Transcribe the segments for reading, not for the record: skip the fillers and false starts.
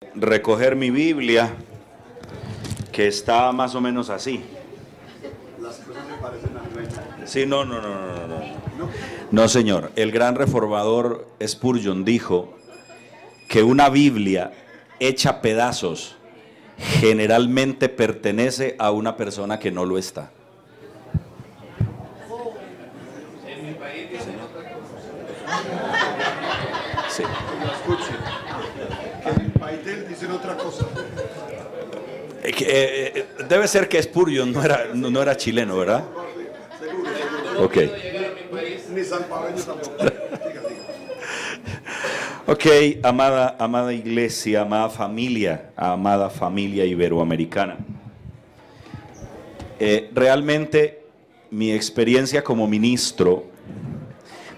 recoger mi Biblia, que está más o menos así. Las cosas se parecen a nuestra. Sí, no. No, señor. El gran reformador Spurgeon dijo que una Biblia hecha pedazos generalmente pertenece a una persona que no lo está. En mi país dicen otra cosa. Sí. Escuche, que en el país de él dicen otra cosa. Debe ser que Spurgeon no era chileno, ¿verdad? Seguro. Ok. Ni salvadoreño tampoco. Diga. Ok, amada iglesia, amada familia iberoamericana. Realmente mi experiencia como ministro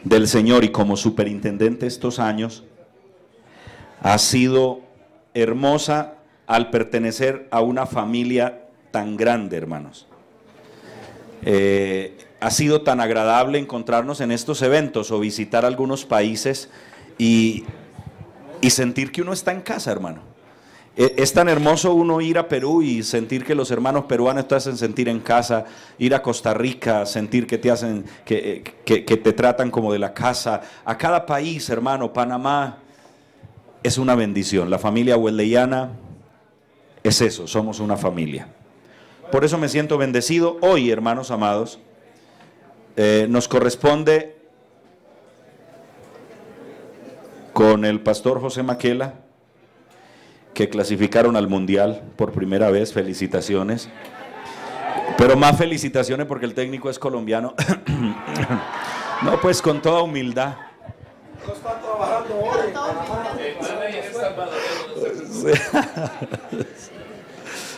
del Señor y como superintendente estos años ha sido hermosa al pertenecer a una familia tan grande, hermanos. Ha sido tan agradable encontrarnos en estos eventos o visitar algunos países y sentir que uno está en casa, hermano. Es tan hermoso uno ir a Perú y sentir que los hermanos peruanos te hacen sentir en casa, ir a Costa Rica, sentir que te hacen, que te tratan como de la casa. A cada país, hermano, Panamá es una bendición. La familia wesleyana es eso, somos una familia. Por eso me siento bendecido. Hoy, hermanos amados, nos corresponde con el pastor José Maquela, que clasificaron al Mundial por primera vez. Felicitaciones. Pero más felicitaciones porque el técnico es colombiano. No, pues con toda humildad. No están trabajando hoy.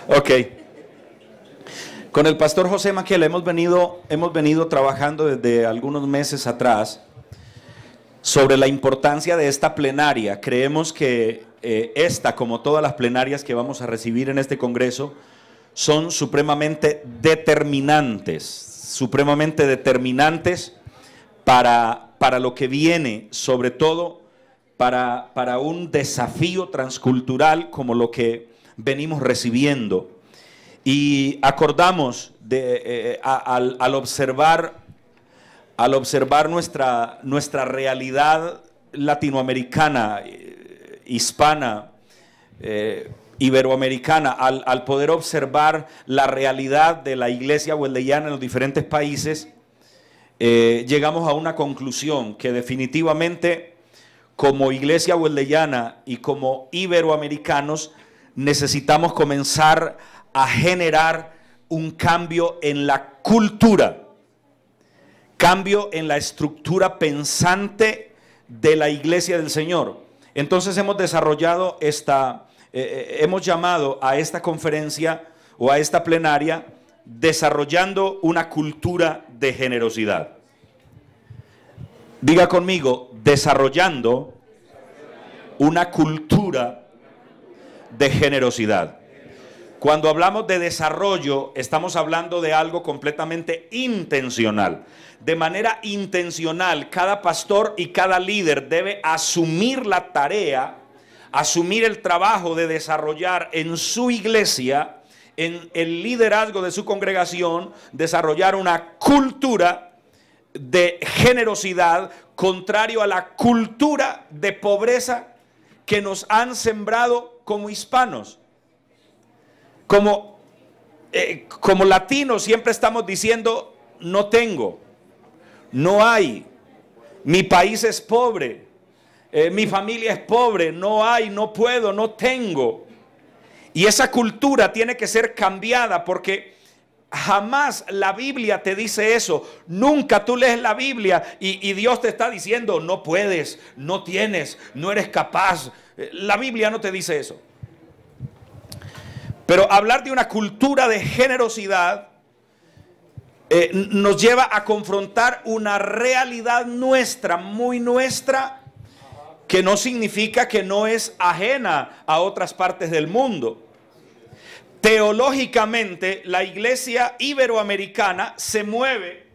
Ok. Con el pastor José Maquela hemos venido trabajando desde algunos meses atrás sobre la importancia de esta plenaria. Creemos que esta, como todas las plenarias que vamos a recibir en este congreso, son supremamente determinantes para lo que viene, sobre todo para un desafío transcultural como lo que venimos recibiendo. Y acordamos al observar nuestra realidad latinoamericana, hispana, iberoamericana, al poder observar la realidad de la iglesia wesleyana en los diferentes países, llegamos a una conclusión que definitivamente como iglesia wesleyana y como iberoamericanos necesitamos comenzar a generar un cambio en la cultura, cambio en la estructura pensante de la iglesia del Señor. Entonces hemos llamado a esta conferencia o a esta plenaria desarrollando una cultura de generosidad. Diga conmigo, desarrollando una cultura de generosidad. Cuando hablamos de desarrollo, estamos hablando de algo completamente intencional. De manera intencional, cada pastor y cada líder debe asumir la tarea, asumir el trabajo de desarrollar en su iglesia, en el liderazgo de su congregación, desarrollar una cultura de generosidad, contrario a la cultura de pobreza que nos han sembrado como hispanos. Como latinos siempre estamos diciendo, no tengo, no hay, mi país es pobre, mi familia es pobre, no hay, no puedo, no tengo. Y esa cultura tiene que ser cambiada porque jamás la Biblia te dice eso. Nunca tú lees la Biblia y Dios te está diciendo, no puedes, no tienes, no eres capaz. La Biblia no te dice eso. Pero hablar de una cultura de generosidad nos lleva a confrontar una realidad nuestra, muy nuestra, que no significa que no es ajena a otras partes del mundo. Teológicamente, la iglesia iberoamericana se mueve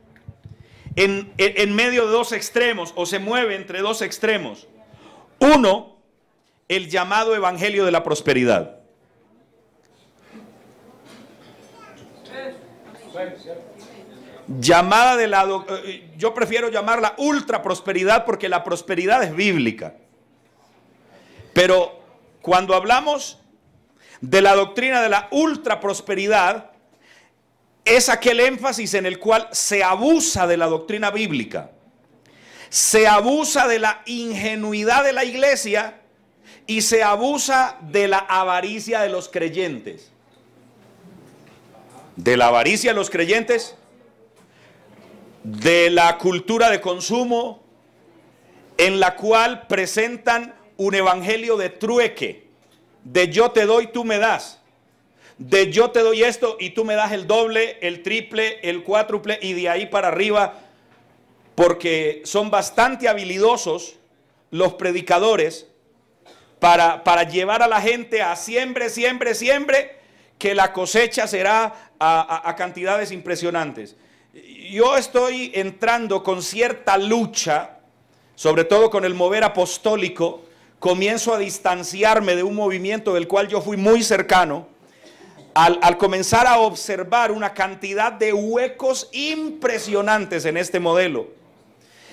en medio de dos extremos, o se mueve entre dos extremos. Uno el llamado evangelio de la prosperidad. Llamada de la, yo prefiero llamarla ultra prosperidad porque la prosperidad es bíblica. Pero cuando hablamos de la doctrina de la ultra prosperidad, es aquel énfasis en el cual se abusa de la doctrina bíblica, se abusa de la ingenuidad de la iglesia y se abusa de la avaricia de los creyentes. De la avaricia de los creyentes, de la cultura de consumo en la cual presentan un evangelio de trueque, de yo te doy, tú me das, de yo te doy esto y tú me das el doble, el triple, el cuádruple y de ahí para arriba, porque son bastante habilidosos los predicadores para llevar a la gente a siembre, que la cosecha será a cantidades impresionantes. Yo estoy entrando con cierta lucha, sobre todo con el mover apostólico. Comienzo a distanciarme de un movimiento del cual yo fui muy cercano, al comenzar a observar una cantidad de huecos impresionantes en este modelo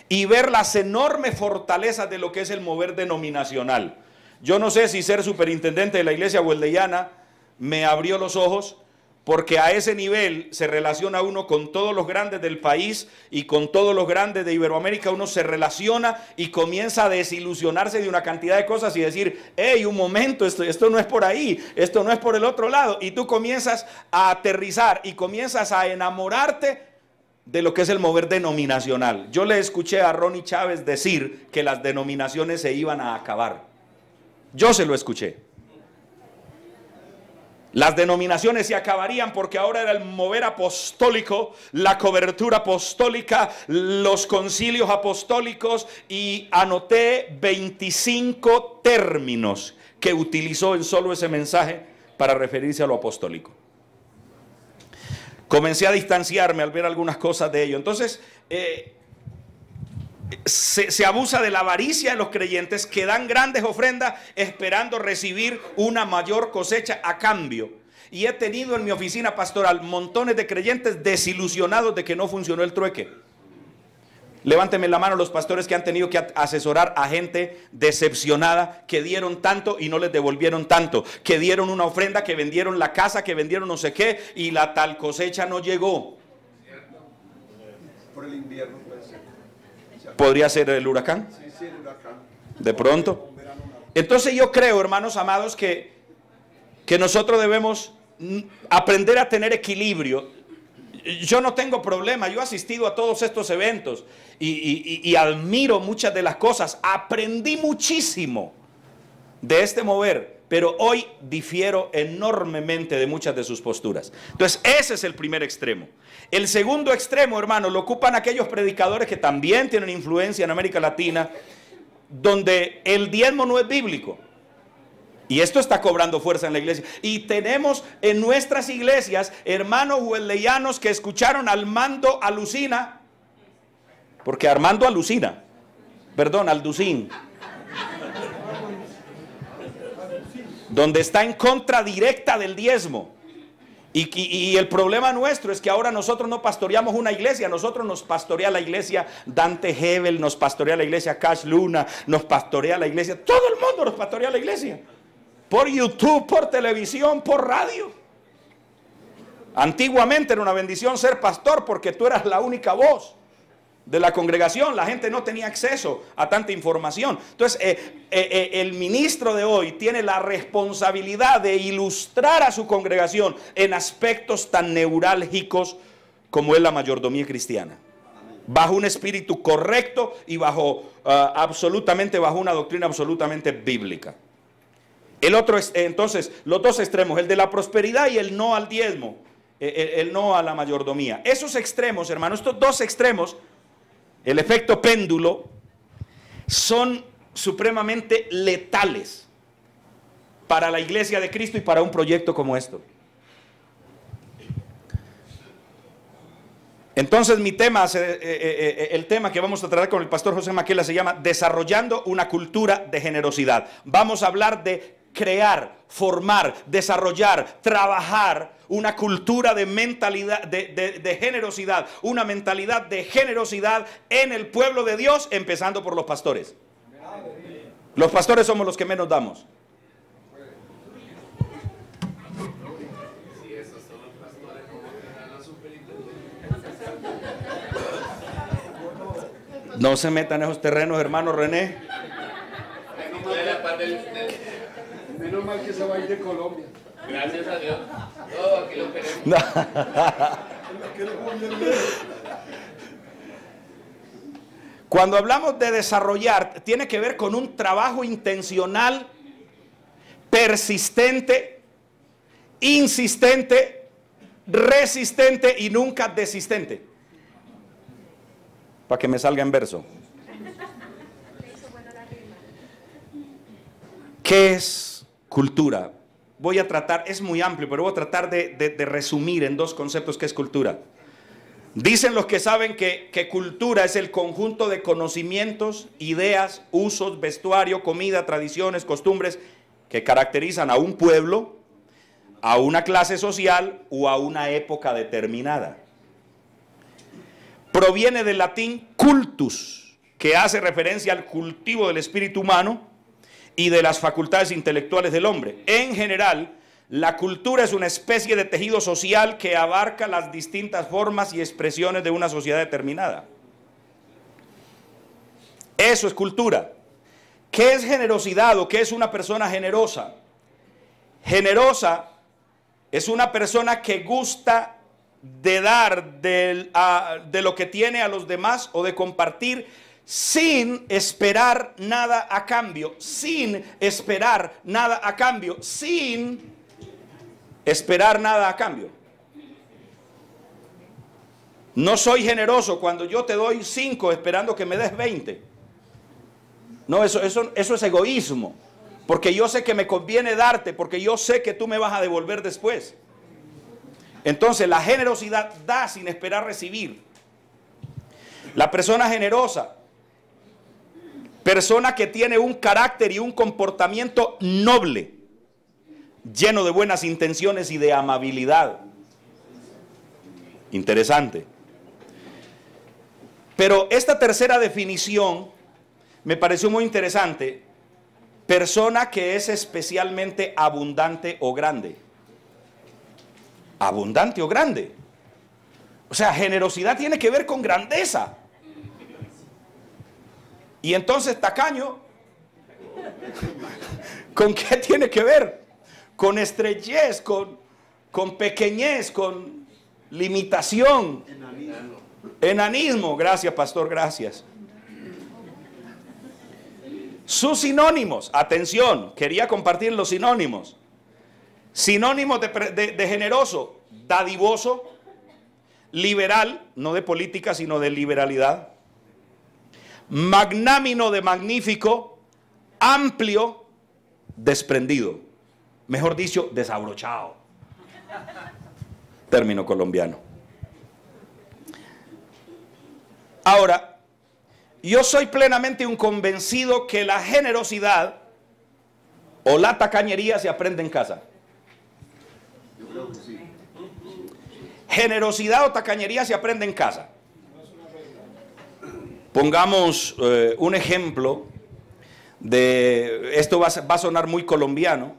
y ver las enormes fortalezas de lo que es el mover denominacional. Yo no sé si ser superintendente de la iglesia weldeyana me abrió los ojos, porque a ese nivel se relaciona uno con todos los grandes del país y con todos los grandes de Iberoamérica. Uno se relaciona y comienza a desilusionarse de una cantidad de cosas y decir, hey, un momento, esto no es por ahí, esto no es por el otro lado. Y tú comienzas a aterrizar y comienzas a enamorarte de lo que es el mover denominacional. Yo le escuché a Ronnie Chávez decir que las denominaciones se iban a acabar. Yo se lo escuché. Las denominaciones se acabarían porque ahora era el mover apostólico, la cobertura apostólica, los concilios apostólicos, y anoté 25 términos que utilizó en solo ese mensaje para referirse a lo apostólico. Comencé a distanciarme al ver algunas cosas de ello. Entonces, se abusa de la avaricia de los creyentes que dan grandes ofrendas esperando recibir una mayor cosecha a cambio. Y he tenido en mi oficina pastoral montones de creyentes desilusionados de que no funcionó el trueque. Levánteme la mano los pastores que han tenido que asesorar a gente decepcionada, que dieron tanto y no les devolvieron tanto, que dieron una ofrenda, que vendieron la casa, que vendieron no sé qué y la tal cosecha no llegó. Por el invierno puede ser. ¿Podría ser el huracán? Sí, el huracán. De pronto. Entonces yo creo, hermanos amados, que nosotros debemos aprender a tener equilibrio. Yo no tengo problema, yo he asistido a todos estos eventos y admiro muchas de las cosas. Aprendí muchísimo de este mover, pero hoy difiero enormemente de muchas de sus posturas. Entonces ese es el primer extremo. El segundo extremo, hermano, lo ocupan aquellos predicadores que también tienen influencia en América Latina, donde el diezmo no es bíblico. Y esto está cobrando fuerza en la iglesia. Y tenemos en nuestras iglesias hermanos weldeyanos que escucharon al Armando Alucina, porque Armando alucina, perdón, Alducín, donde está en contra directa del diezmo. Y el problema nuestro es que ahora nosotros no pastoreamos una iglesia, nosotros nos pastorea la iglesia Dante Hebel, nos pastorea la iglesia Cash Luna, nos pastorea la iglesia, todo el mundo nos pastorea la iglesia, por YouTube, por televisión, por radio. Antiguamente era una bendición ser pastor porque tú eras la única voz de la congregación, la gente no tenía acceso a tanta información. Entonces el ministro de hoy tiene la responsabilidad de ilustrar a su congregación en aspectos tan neurálgicos como es la mayordomía cristiana, bajo un espíritu correcto y bajo absolutamente bajo una doctrina absolutamente bíblica. El otro es, entonces, los dos extremos, el de la prosperidad y el no al diezmo, el no a la mayordomía. Esos extremos, hermanos, estos dos extremos, el efecto péndulo, son supremamente letales para la iglesia de Cristo y para un proyecto como esto. Entonces mi tema, el tema que vamos a tratar con el pastor José Maquela se llama Desarrollando una cultura de generosidad. Vamos a hablar de crear, formar, desarrollar, trabajar una cultura de mentalidad, de generosidad, una mentalidad de generosidad en el pueblo de Dios, empezando por los pastores. Los pastores somos los que menos damos. No se metan en esos terrenos, hermano René. Menos mal que se va a ir de Colombia. Gracias a Dios. Todo aquí lo queremos. No. Cuando hablamos de desarrollar, tiene que ver con un trabajo intencional, persistente, insistente, resistente y nunca desistente. Para que me salga en verso. ¿Qué es cultura? Voy a tratar, es muy amplio, pero voy a tratar de resumir en dos conceptos qué es cultura. Dicen los que saben que cultura es el conjunto de conocimientos, ideas, usos, vestuario, comida, tradiciones, costumbres que caracterizan a un pueblo, a una clase social o a una época determinada. Proviene del latín cultus, que hace referencia al cultivo del espíritu humano y de las facultades intelectuales del hombre. En general, la cultura es una especie de tejido social que abarca las distintas formas y expresiones de una sociedad determinada. Eso es cultura. ¿Qué es generosidad o qué es una persona generosa? Generosa es una persona que gusta de dar de lo que tiene a los demás o de compartir sin esperar nada a cambio, sin esperar nada a cambio, sin esperar nada a cambio. No soy generoso cuando yo te doy 5 esperando que me des 20. No, eso es egoísmo, porque yo sé que me conviene darte, porque yo sé que tú me vas a devolver después. Entonces la generosidad da sin esperar recibir. La persona generosa, persona que tiene un carácter y un comportamiento noble, lleno de buenas intenciones y de amabilidad. Interesante. Pero esta tercera definición me pareció muy interesante. Persona que es especialmente abundante o grande. Abundante o grande. O sea, generosidad tiene que ver con grandeza. Y entonces tacaño, ¿con qué tiene que ver? Con estrechez, con pequeñez, con limitación. Enanismo. Gracias, pastor, gracias. Sus sinónimos, atención, quería compartir los sinónimos. Sinónimos de generoso: dadivoso, liberal, no de política, sino de liberalidad, magnánimo, de magnífico, amplio, desprendido, mejor dicho, desabrochado. Término colombiano. Ahora, yo soy plenamente un convencido que la generosidad o la tacañería se aprende en casa. Yo creo que sí. Generosidad o tacañería se aprende en casa. Pongamos un ejemplo de esto. Va a sonar muy colombiano,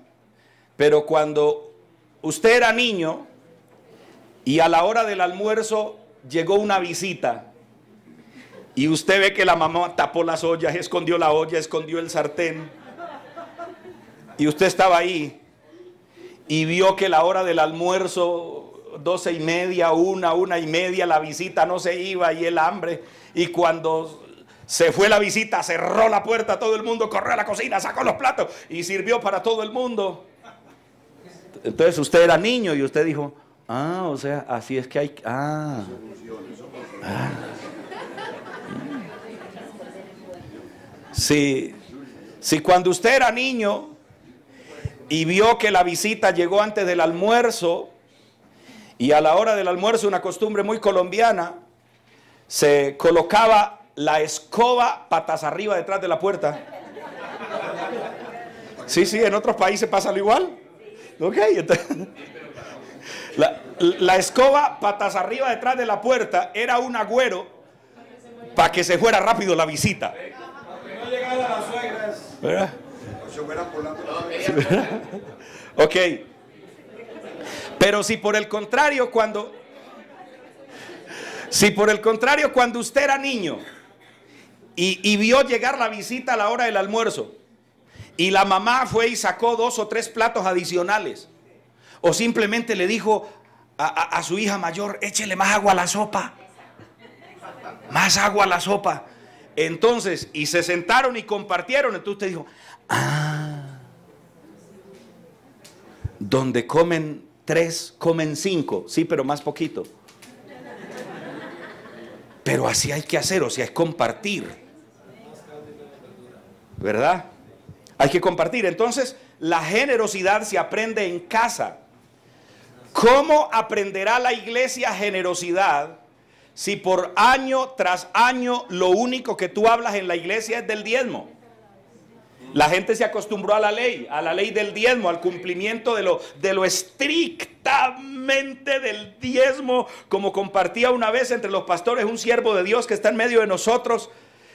pero cuando usted era niño y a la hora del almuerzo llegó una visita y usted ve que la mamá tapó las ollas, escondió la olla, escondió el sartén, y usted estaba ahí y vio que la hora del almuerzo, 12:30, 1:30, la visita no se iba y el hambre, y cuando se fue la visita cerró la puerta, todo el mundo corrió a la cocina, sacó los platos y sirvió para todo el mundo. Entonces usted era niño y usted dijo: o sea, así es que hay... Si cuando usted era niño y vio que la visita llegó antes del almuerzo, y a la hora del almuerzo, una costumbre muy colombiana, se colocaba la escoba patas arriba detrás de la puerta. Sí, en otros países pasa lo igual. Ok, entonces, la escoba patas arriba detrás de la puerta era un agüero para que se fuera rápido la visita. No llegaran las suegras. ¿Verdad? Se fueran volando. Ok. Pero si por el contrario cuando usted era niño y vio llegar la visita a la hora del almuerzo y la mamá fue y sacó 2 o 3 platos adicionales, o simplemente le dijo a su hija mayor, échele más agua a la sopa, más agua a la sopa, entonces, y se sentaron y compartieron, entonces usted dijo, donde comen 3, comen 5, sí, pero más poquito. Pero así hay que hacer, o sea, es compartir, ¿verdad? Hay que compartir. Entonces, la generosidad se aprende en casa. ¿Cómo aprenderá la iglesia generosidad si por año tras año lo único que tú hablas en la iglesia es del diezmo? La gente se acostumbró a la ley del diezmo, al cumplimiento de lo estrictamente del diezmo, como compartía una vez entre los pastores un siervo de Dios que está en medio de nosotros.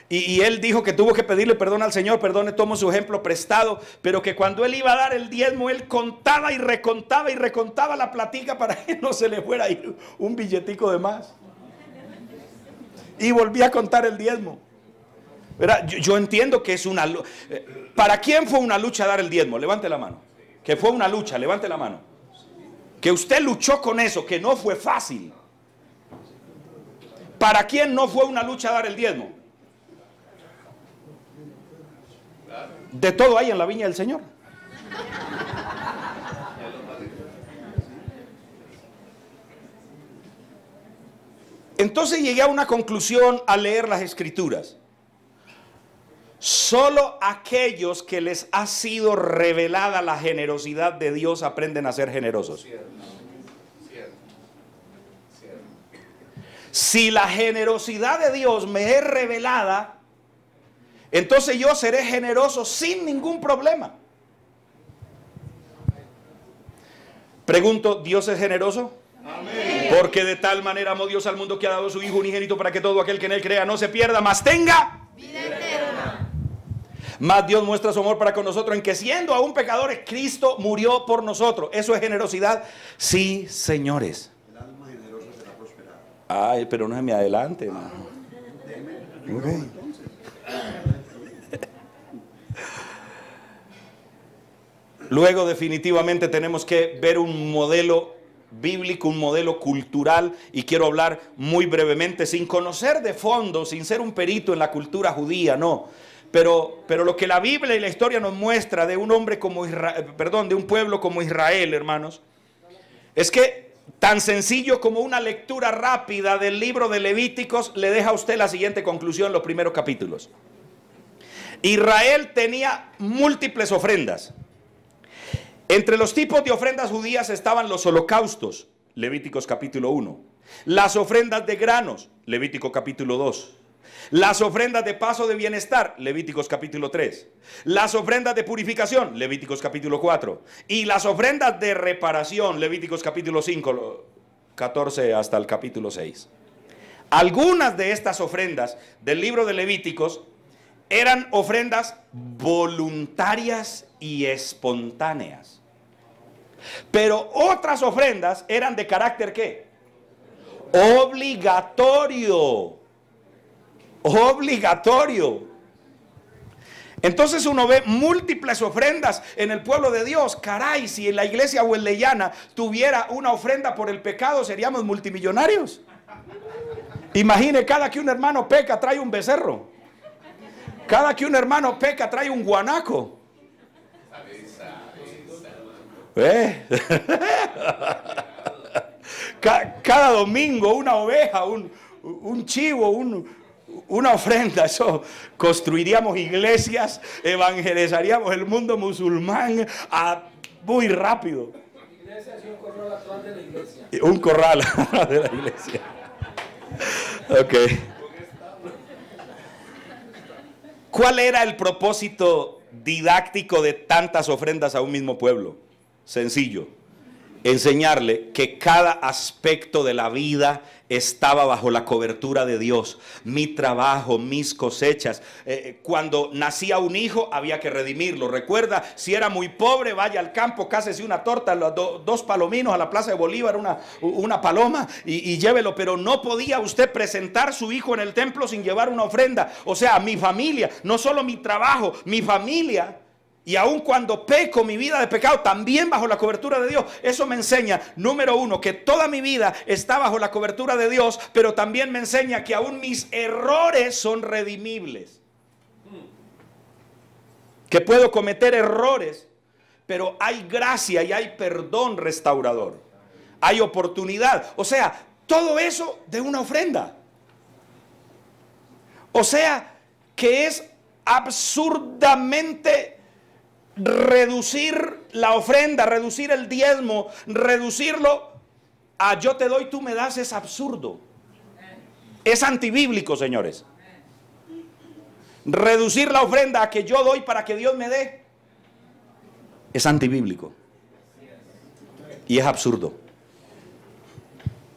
Y él dijo que tuvo que pedirle perdón al Señor, perdone, tomo su ejemplo prestado, pero que cuando él iba a dar el diezmo, él contaba y recontaba la platica para que no se le fuera a ir un billetico de más. Y volvía a contar el diezmo. ¿Verdad? Yo entiendo que es una lucha. ¿Para quién fue una lucha dar el diezmo? Levante la mano. Que fue una lucha, levante la mano. Que usted luchó con eso, que no fue fácil. ¿Para quién no fue una lucha dar el diezmo? De todo hay en la viña del Señor. Entonces llegué a una conclusión al leer las Escrituras. Solo aquellos que les ha sido revelada la generosidad de Dios aprenden a ser generosos. Si la generosidad de Dios me es revelada, entonces yo seré generoso sin ningún problema. Pregunto, ¿Dios es generoso? Amén. Porque de tal manera amó Dios al mundo que ha dado a su Hijo unigénito para que todo aquel que en él crea no se pierda, mas tenga vida eterna. Mas Dios muestra su amor para con nosotros en que siendo aún pecadores, Cristo murió por nosotros. ¿Eso es generosidad? Sí, señores. El alma generosa será prosperada. Ay, pero no se me adelante, hermano. Okay. Luego definitivamente tenemos que ver un modelo bíblico, un modelo cultural, y quiero hablar muy brevemente, sin conocer de fondo, sin ser un perito en la cultura judía, no. Pero lo que la Biblia y la historia nos muestra de un hombre como de un pueblo como Israel, hermanos, es que tan sencillo como una lectura rápida del libro de Levíticos le deja a usted la siguiente conclusión, los primeros capítulos. Israel tenía múltiples ofrendas. Entre los tipos de ofrendas judías estaban los holocaustos, Levíticos capítulo 1. Las ofrendas de granos, Levítico capítulo 2. Las ofrendas de paso de bienestar, Levíticos capítulo 3. Las ofrendas de purificación, Levíticos capítulo 4. Y las ofrendas de reparación, Levíticos capítulo 5, 14 hasta el capítulo 6. Algunas de estas ofrendas del libro de Levíticos eran ofrendas voluntarias y espontáneas. Pero otras ofrendas eran de carácter ¿qué? Obligatorio. Obligatorio. Entonces uno ve múltiples ofrendas en el pueblo de Dios. Caray, si en la iglesia wesleyana tuviera una ofrenda por el pecado, seríamos multimillonarios. Imagine, cada que un hermano peca trae un becerro. Cada que un hermano peca trae un guanaco. Cada domingo una oveja, un chivo, una ofrenda. Eso construiríamos iglesias, evangelizaríamos el mundo musulmán muy rápido. Iglesia es un corral atrás de la iglesia. Un corral atrás de la iglesia. Ok. ¿Cuál era el propósito didáctico de tantas ofrendas a un mismo pueblo? Sencillo: enseñarle que cada aspecto de la vida estaba bajo la cobertura de Dios. Mi trabajo, mis cosechas. Cuando nacía un hijo había que redimirlo. Recuerda, si era muy pobre, vaya al campo, cásese una torta, dos palominos a la Plaza de Bolívar, una paloma y llévelo. Pero no podía usted presentar su hijo en el templo sin llevar una ofrenda. O sea, mi familia, no solo mi trabajo, mi familia. Y aun cuando peco mi vida de pecado, también bajo la cobertura de Dios. Eso me enseña, número uno, que toda mi vida está bajo la cobertura de Dios, pero también me enseña que aún mis errores son redimibles. Que puedo cometer errores, pero hay gracia y hay perdón restaurador. Hay oportunidad. O sea, todo eso de una ofrenda. O sea, que es absurdamente reducir la ofrenda, reducir el diezmo, reducirlo a yo te doy, tú me das, es absurdo. Es antibíblico, señores. Reducir la ofrenda a que yo doy para que Dios me dé es antibíblico. Y es absurdo.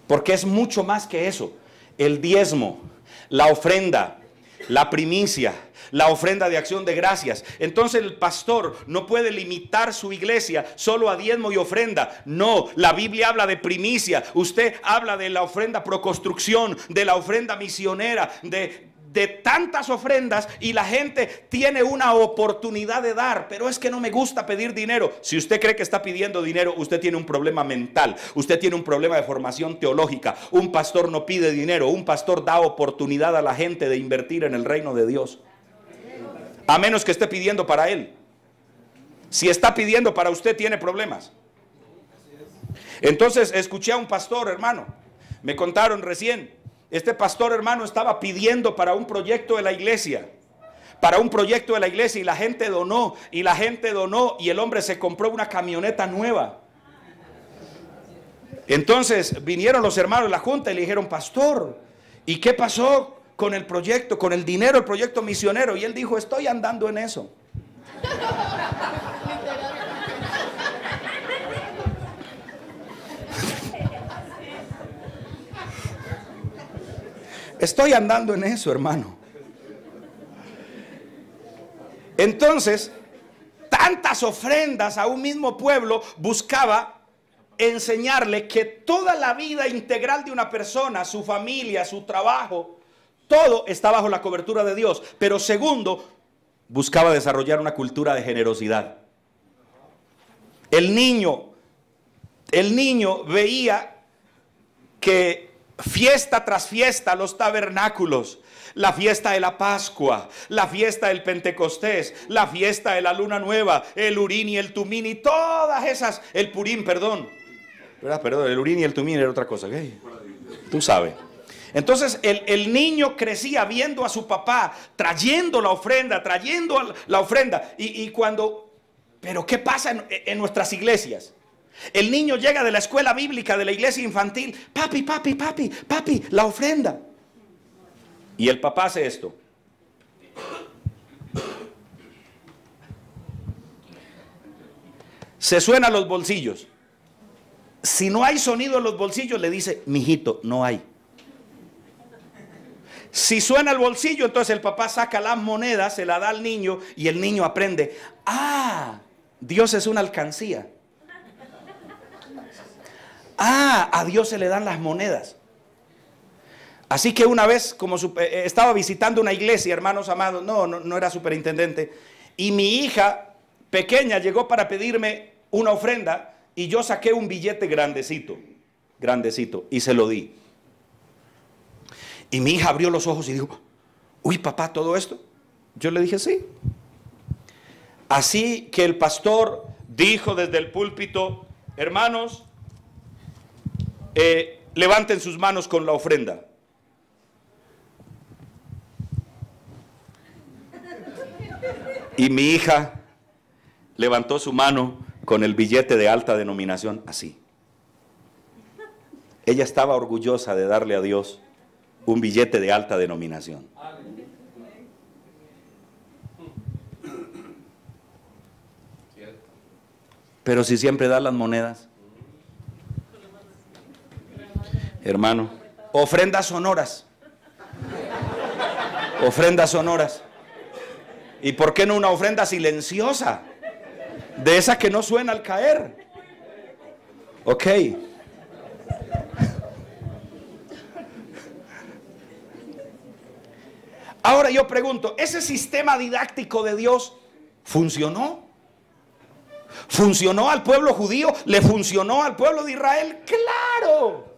Porque es mucho más que eso. El diezmo, la ofrenda, la primicia, la ofrenda de acción de gracias. Entonces el pastor no puede limitar su iglesia solo a diezmo y ofrenda. No, la Biblia habla de primicia. Usted habla de la ofrenda pro construcción, de la ofrenda misionera, de tantas ofrendas, y la gente tiene una oportunidad de dar. Pero es que no me gusta pedir dinero. Si usted cree que está pidiendo dinero, usted tiene un problema mental, usted tiene un problema de formación teológica. Un pastor no pide dinero, un pastor da oportunidad a la gente de invertir en el reino de Dios. A menos que esté pidiendo para él. Si está pidiendo para usted, tiene problemas. Entonces escuché a un pastor, hermano, me contaron recién. Este pastor, hermano, estaba pidiendo para un proyecto de la iglesia. Para un proyecto de la iglesia, y la gente donó, y la gente donó, y el hombre se compró una camioneta nueva. Entonces vinieron los hermanos de la junta y le dijeron: pastor, ¿y qué pasó con el proyecto, con el dinero, el proyecto misionero? Y él dijo: estoy andando en eso. Estoy andando en eso, hermano. Entonces, tantas ofrendas a un mismo pueblo buscaba enseñarle que toda la vida integral de una persona, su familia, su trabajo, todo está bajo la cobertura de Dios. Pero segundo, buscaba desarrollar una cultura de generosidad. El niño veía que fiesta tras fiesta, los tabernáculos, la fiesta de la Pascua, la fiesta del Pentecostés, la fiesta de la Luna Nueva, el Urín y el Tumín y todas esas, el Purín, perdón, el Urín y el Tumín era otra cosa, ¿okay? Tú sabes. Entonces el niño crecía viendo a su papá trayendo la ofrenda, y cuando, pero ¿qué pasa en nuestras iglesias? El niño llega de la escuela bíblica, de la iglesia infantil: papi, la ofrenda. Y el papá hace esto. Se suenan los bolsillos. Si no hay sonido en los bolsillos, le dice: mijito, no hay. Si suena el bolsillo, entonces el papá saca las monedas, se la da al niño, y el niño aprende: ah, Dios es una alcancía. Ah, a Dios se le dan las monedas. Así que una vez, como estaba visitando una iglesia, hermanos amados, no era superintendente, y mi hija pequeña llegó para pedirme una ofrenda, y yo saqué un billete grandecito, y se lo di. Y mi hija abrió los ojos y dijo: uy, papá, ¿todo esto? Yo le dije: sí. Así que el pastor dijo desde el púlpito: hermanos, levanten sus manos con la ofrenda. Y mi hija levantó su mano con el billete de alta denominación, así. Ella estaba orgullosa de darle a Dios un billete de alta denominación. Pero si siempre da las monedas. Hermano, ofrendas sonoras. Ofrendas sonoras. ¿Y por qué no una ofrenda silenciosa? De esa que no suena al caer. Ok. Ahora yo pregunto, ¿ese sistema didáctico de Dios funcionó? ¿Funcionó al pueblo judío? ¿Le funcionó al pueblo de Israel? ¡Claro!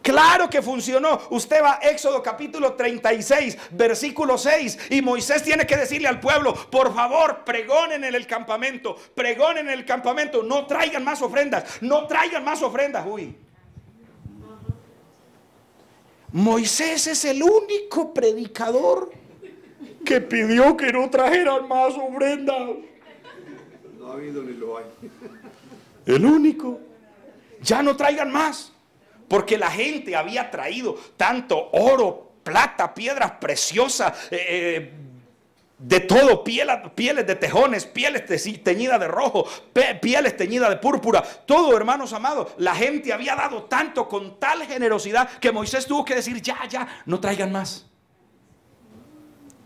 Claro que funcionó. Usted va a Éxodo capítulo 36, versículo 6, y Moisés tiene que decirle al pueblo, por favor, pregonen en el campamento, pregonen en el campamento, no traigan más ofrendas, no traigan más ofrendas. Uy. Moisés es el único predicador que pidió que no trajeran más ofrendas. No ha habido ni lo hay. El único. Ya no traigan más. Porque la gente había traído tanto oro, plata, piedras preciosas, de todo, pieles de tejones, pieles teñidas de rojo, pieles teñidas de púrpura, todo, hermanos amados. La gente había dado tanto con tal generosidad que Moisés tuvo que decir, ya, no traigan más.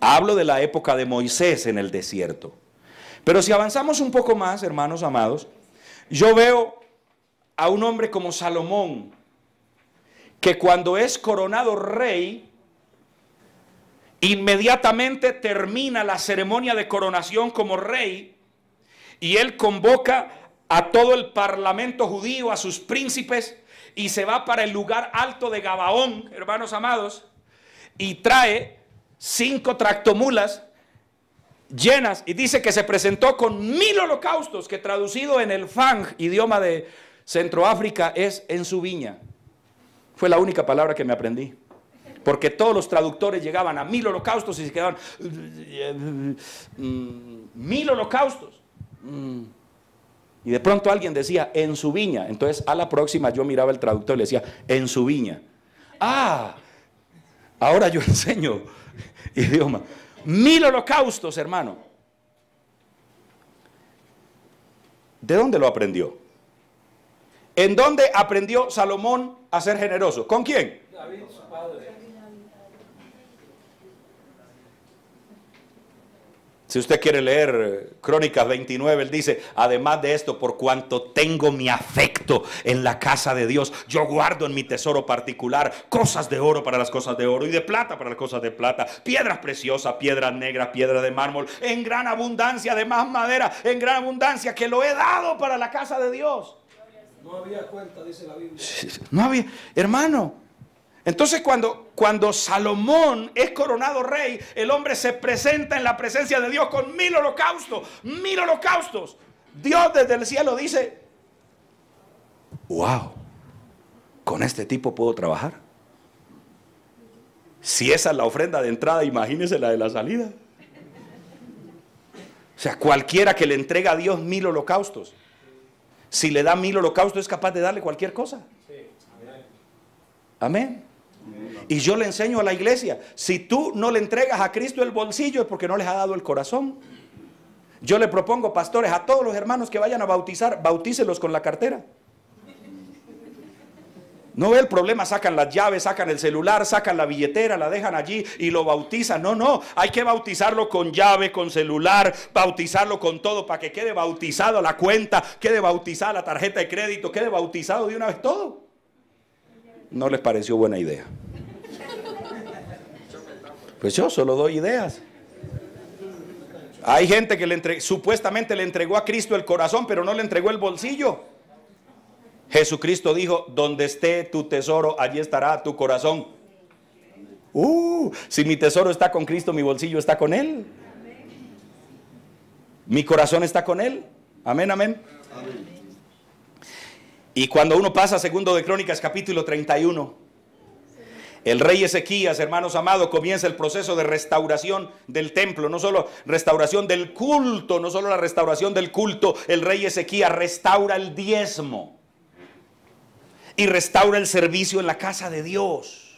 Hablo de la época de Moisés en el desierto. Pero si avanzamos un poco más, hermanos amados, yo veo a un hombre como Salomón, que cuando es coronado rey, inmediatamente termina la ceremonia de coronación como rey, y él convoca a todo el parlamento judío, a sus príncipes, y se va para el lugar alto de Gabaón, hermanos amados, y trae 5 tractomulas llenas, y dice que se presentó con 1000 holocaustos, que traducido en el Fang, idioma de Centroáfrica, es en su viña. Fue la única palabra que me aprendí. Porque todos los traductores llegaban a 1000 holocaustos y se quedaban 1000 holocaustos. Y de pronto alguien decía, en su viña. Entonces a la próxima yo miraba el traductor y le decía, en su viña. Ah, ahora yo enseño idioma. 1000 holocaustos, hermano. ¿De dónde lo aprendió? ¿En dónde aprendió Salomón a ser generoso? ¿Con quién? David, su padre. Si usted quiere leer Crónicas 29, él dice, además de esto, por cuanto tengo mi afecto en la casa de Dios, yo guardo en mi tesoro particular cosas de oro para las cosas de oro y de plata para las cosas de plata, piedras preciosas, piedras negras, piedra de mármol, en gran abundancia, además madera, en gran abundancia, que lo he dado para la casa de Dios. No había cuenta, dice la Biblia. No había, hermano. Entonces cuando Salomón es coronado rey, el hombre se presenta en la presencia de Dios con 1000 holocaustos. 1000 holocaustos. Dios desde el cielo dice, wow, con este tipo puedo trabajar. Si esa es la ofrenda de entrada, imagínese la de la salida. O sea, cualquiera que le entrega a Dios 1000 holocaustos, si le da 1000 holocaustos, es capaz de darle cualquier cosa. Amén. Y yo le enseño a la iglesia, si tú no le entregas a Cristo el bolsillo es porque no les ha dado el corazón. Yo le propongo, pastores, a todos los hermanos que vayan a bautizar, bautícelos con la cartera. No ve el problema, sacan las llaves, sacan el celular, sacan la billetera, la dejan allí y lo bautizan. No, hay que bautizarlo con llave, con celular, bautizarlo con todo para que quede bautizado la cuenta, quede bautizada la tarjeta de crédito, quede bautizado de una vez todo. No les pareció buena idea. Pues yo solo doy ideas. Hay gente que supuestamente le entregó a Cristo el corazón, pero no le entregó el bolsillo. Jesucristo dijo, donde esté tu tesoro, allí estará tu corazón. Si mi tesoro está con Cristo, mi bolsillo está con Él. Mi corazón está con Él. Amén, amén. Y cuando uno pasa a segundo de Crónicas capítulo 31, el rey Ezequías, hermanos amados, comienza el proceso de restauración del templo, no solo restauración del culto, no solo la restauración del culto, el rey Ezequías restaura el diezmo y restaura el servicio en la casa de Dios.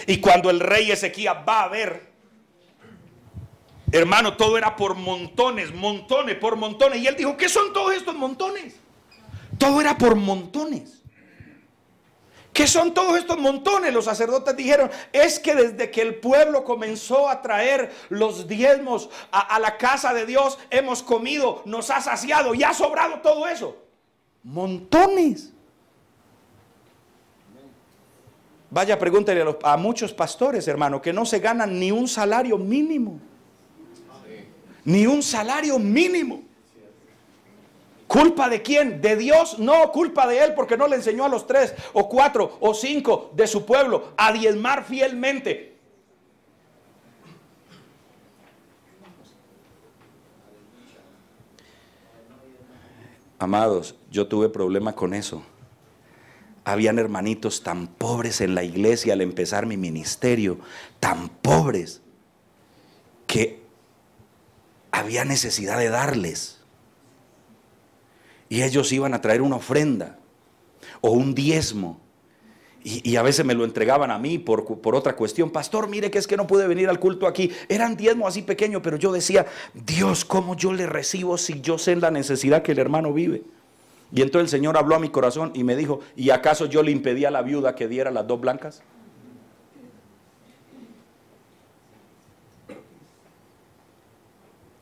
Y cuando el rey Ezequías va a ver Hermano, todo era por montones, montones, por montones. Y él dijo, ¿qué son todos estos montones? Todo era por montones. ¿Qué son todos estos montones? Los sacerdotes dijeron, es que desde que el pueblo comenzó a traer los diezmos a la casa de Dios, hemos comido, nos ha saciado y ha sobrado todo eso. Montones. Vaya, pregúntele a muchos pastores, hermano, que no se ganan ni un salario mínimo. Ni un salario mínimo. ¿Culpa de quién? ¿De Dios? No, culpa de él porque no le enseñó a los 3 o 4 o 5 de su pueblo a diezmar fielmente. Amados, yo tuve problema con eso. Habían hermanitos tan pobres en la iglesia al empezar mi ministerio, tan pobres que había necesidad de darles. Y ellos iban a traer una ofrenda o un diezmo. Y a veces me lo entregaban a mí por otra cuestión. Pastor, mire que es que no pude venir al culto aquí. Eran diezmos así pequeños, pero yo decía, Dios, ¿cómo yo le recibo si yo sé la necesidad que el hermano vive? Y entonces el Señor habló a mi corazón y me dijo, ¿y acaso yo le impedí a la viuda que diera las 2 blancas?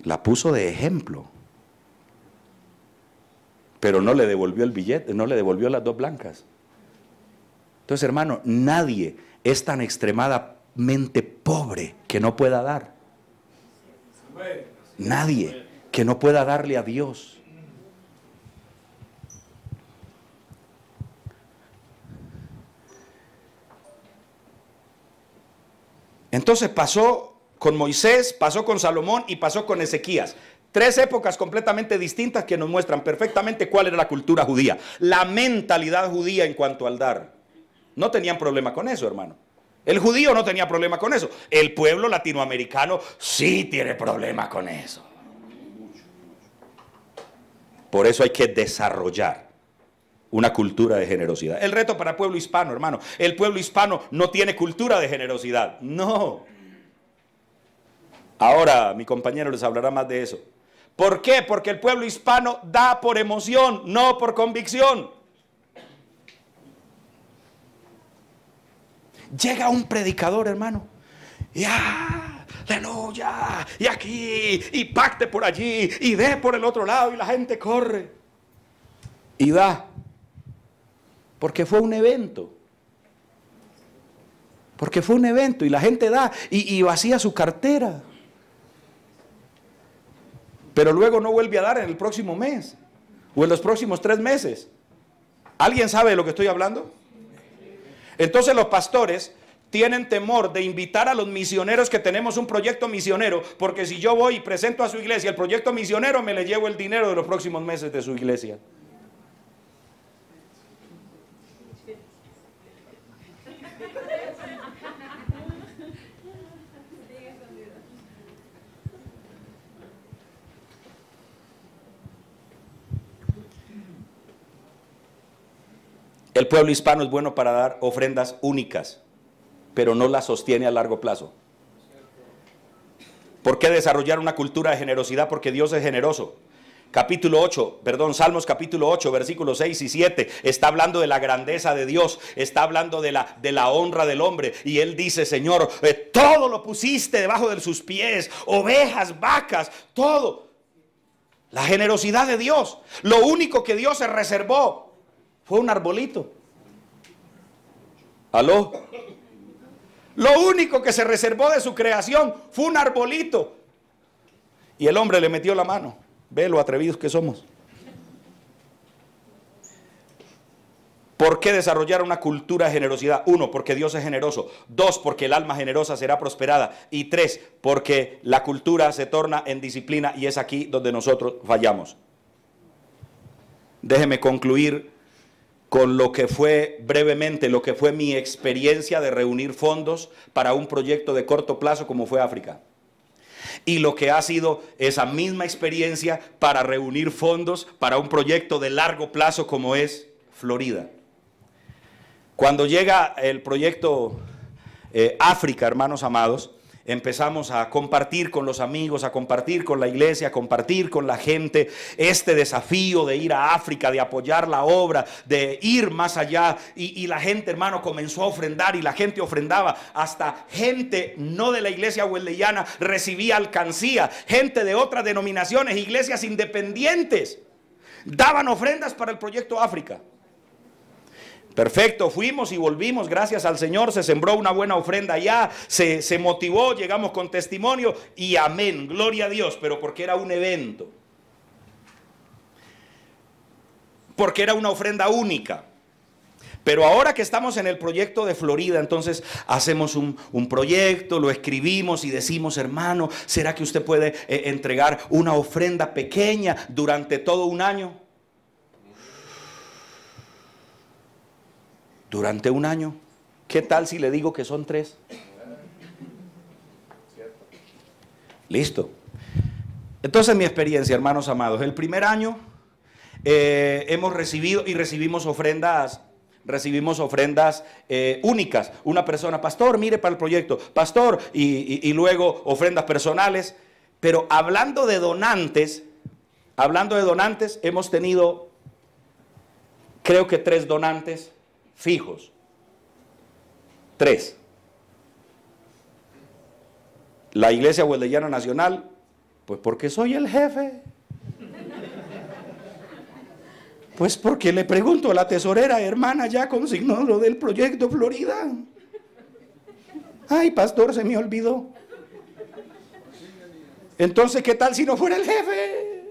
La puso de ejemplo. Pero no le devolvió el billete, no le devolvió las 2 blancas. Entonces, hermano, nadie es tan extremadamente pobre que no pueda dar. Nadie que no pueda darle a Dios. Entonces pasó con Moisés, pasó con Salomón y pasó con Ezequías. 3 épocas completamente distintas que nos muestran perfectamente cuál era la cultura judía. La mentalidad judía en cuanto al dar. No tenían problema con eso, hermano. El judío no tenía problema con eso. El pueblo latinoamericano sí tiene problema con eso. Por eso hay que desarrollar una cultura de generosidad. El reto para el pueblo hispano, hermano. El pueblo hispano no tiene cultura de generosidad. No. Ahora mi compañero les hablará más de eso. ¿Por qué? Porque el pueblo hispano da por emoción, no por convicción. Llega un predicador, hermano, y aleluya, y aquí, y pacte por allí, y dé por el otro lado, y la gente corre y da, porque fue un evento. Porque fue un evento y la gente da y vacía su cartera. Pero luego no vuelve a dar en el próximo mes o en los próximos 3 meses. ¿Alguien sabe de lo que estoy hablando? Entonces los pastores tienen temor de invitar a los misioneros que tenemos un proyecto misionero, porque si yo voy y presento a su iglesia el proyecto misionero, me le llevo el dinero de los próximos meses de su iglesia. El pueblo hispano es bueno para dar ofrendas únicas, pero no las sostiene a largo plazo. ¿Por qué desarrollar una cultura de generosidad? Porque Dios es generoso. Salmos capítulo 8, versículos 6 y 7, está hablando de la grandeza de Dios, está hablando de la honra del hombre, y él dice, Señor, todo lo pusiste debajo de sus pies, ovejas, vacas, todo. La generosidad de Dios. Lo único que Dios se reservó fue un arbolito. ¿Aló? Lo único que se reservó de su creación fue un arbolito. Y el hombre le metió la mano. Ve lo atrevidos que somos. ¿Por qué desarrollar una cultura de generosidad? 1, porque Dios es generoso. 2, porque el alma generosa será prosperada. Y 3, porque la cultura se torna en disciplina, y es aquí donde nosotros fallamos. Déjeme concluir con lo que fue brevemente, lo que fue mi experiencia de reunir fondos para un proyecto de corto plazo como fue África. Y lo que ha sido esa misma experiencia para reunir fondos para un proyecto de largo plazo como es Florida. Cuando llega el proyecto África, hermanos amados, empezamos a compartir con los amigos, a compartir con la iglesia, a compartir con la gente este desafío de ir a África, de apoyar la obra, de ir más allá. Y la gente, hermano, comenzó a ofrendar y la gente ofrendaba. Hasta gente no de la iglesia wesleyana recibía alcancía. Gente de otras denominaciones, iglesias independientes, daban ofrendas para el proyecto África. Perfecto, fuimos y volvimos, gracias al Señor, se sembró una buena ofrenda allá, se motivó, llegamos con testimonio y amén, gloria a Dios, pero porque era un evento, porque era una ofrenda única. Pero ahora que estamos en el proyecto de Florida, entonces hacemos un proyecto, lo escribimos y decimos, hermano, ¿será que usted puede entregar una ofrenda pequeña durante todo un año? Durante un año. ¿Qué tal si le digo que son 3? Listo. Entonces mi experiencia, hermanos amados, el primer año hemos recibido y recibimos ofrendas únicas. Una persona, pastor, mire para el proyecto, pastor, y luego ofrendas personales. Pero hablando de donantes, hemos tenido, creo que 3 donantes fijos. 3. La Iglesia Wesleyana Nacional, pues porque soy el jefe. Pues porque le pregunto a la tesorera, hermana, ya consignó lo del proyecto Florida. Ay, pastor, se me olvidó. Entonces, ¿qué tal si no fuera el jefe?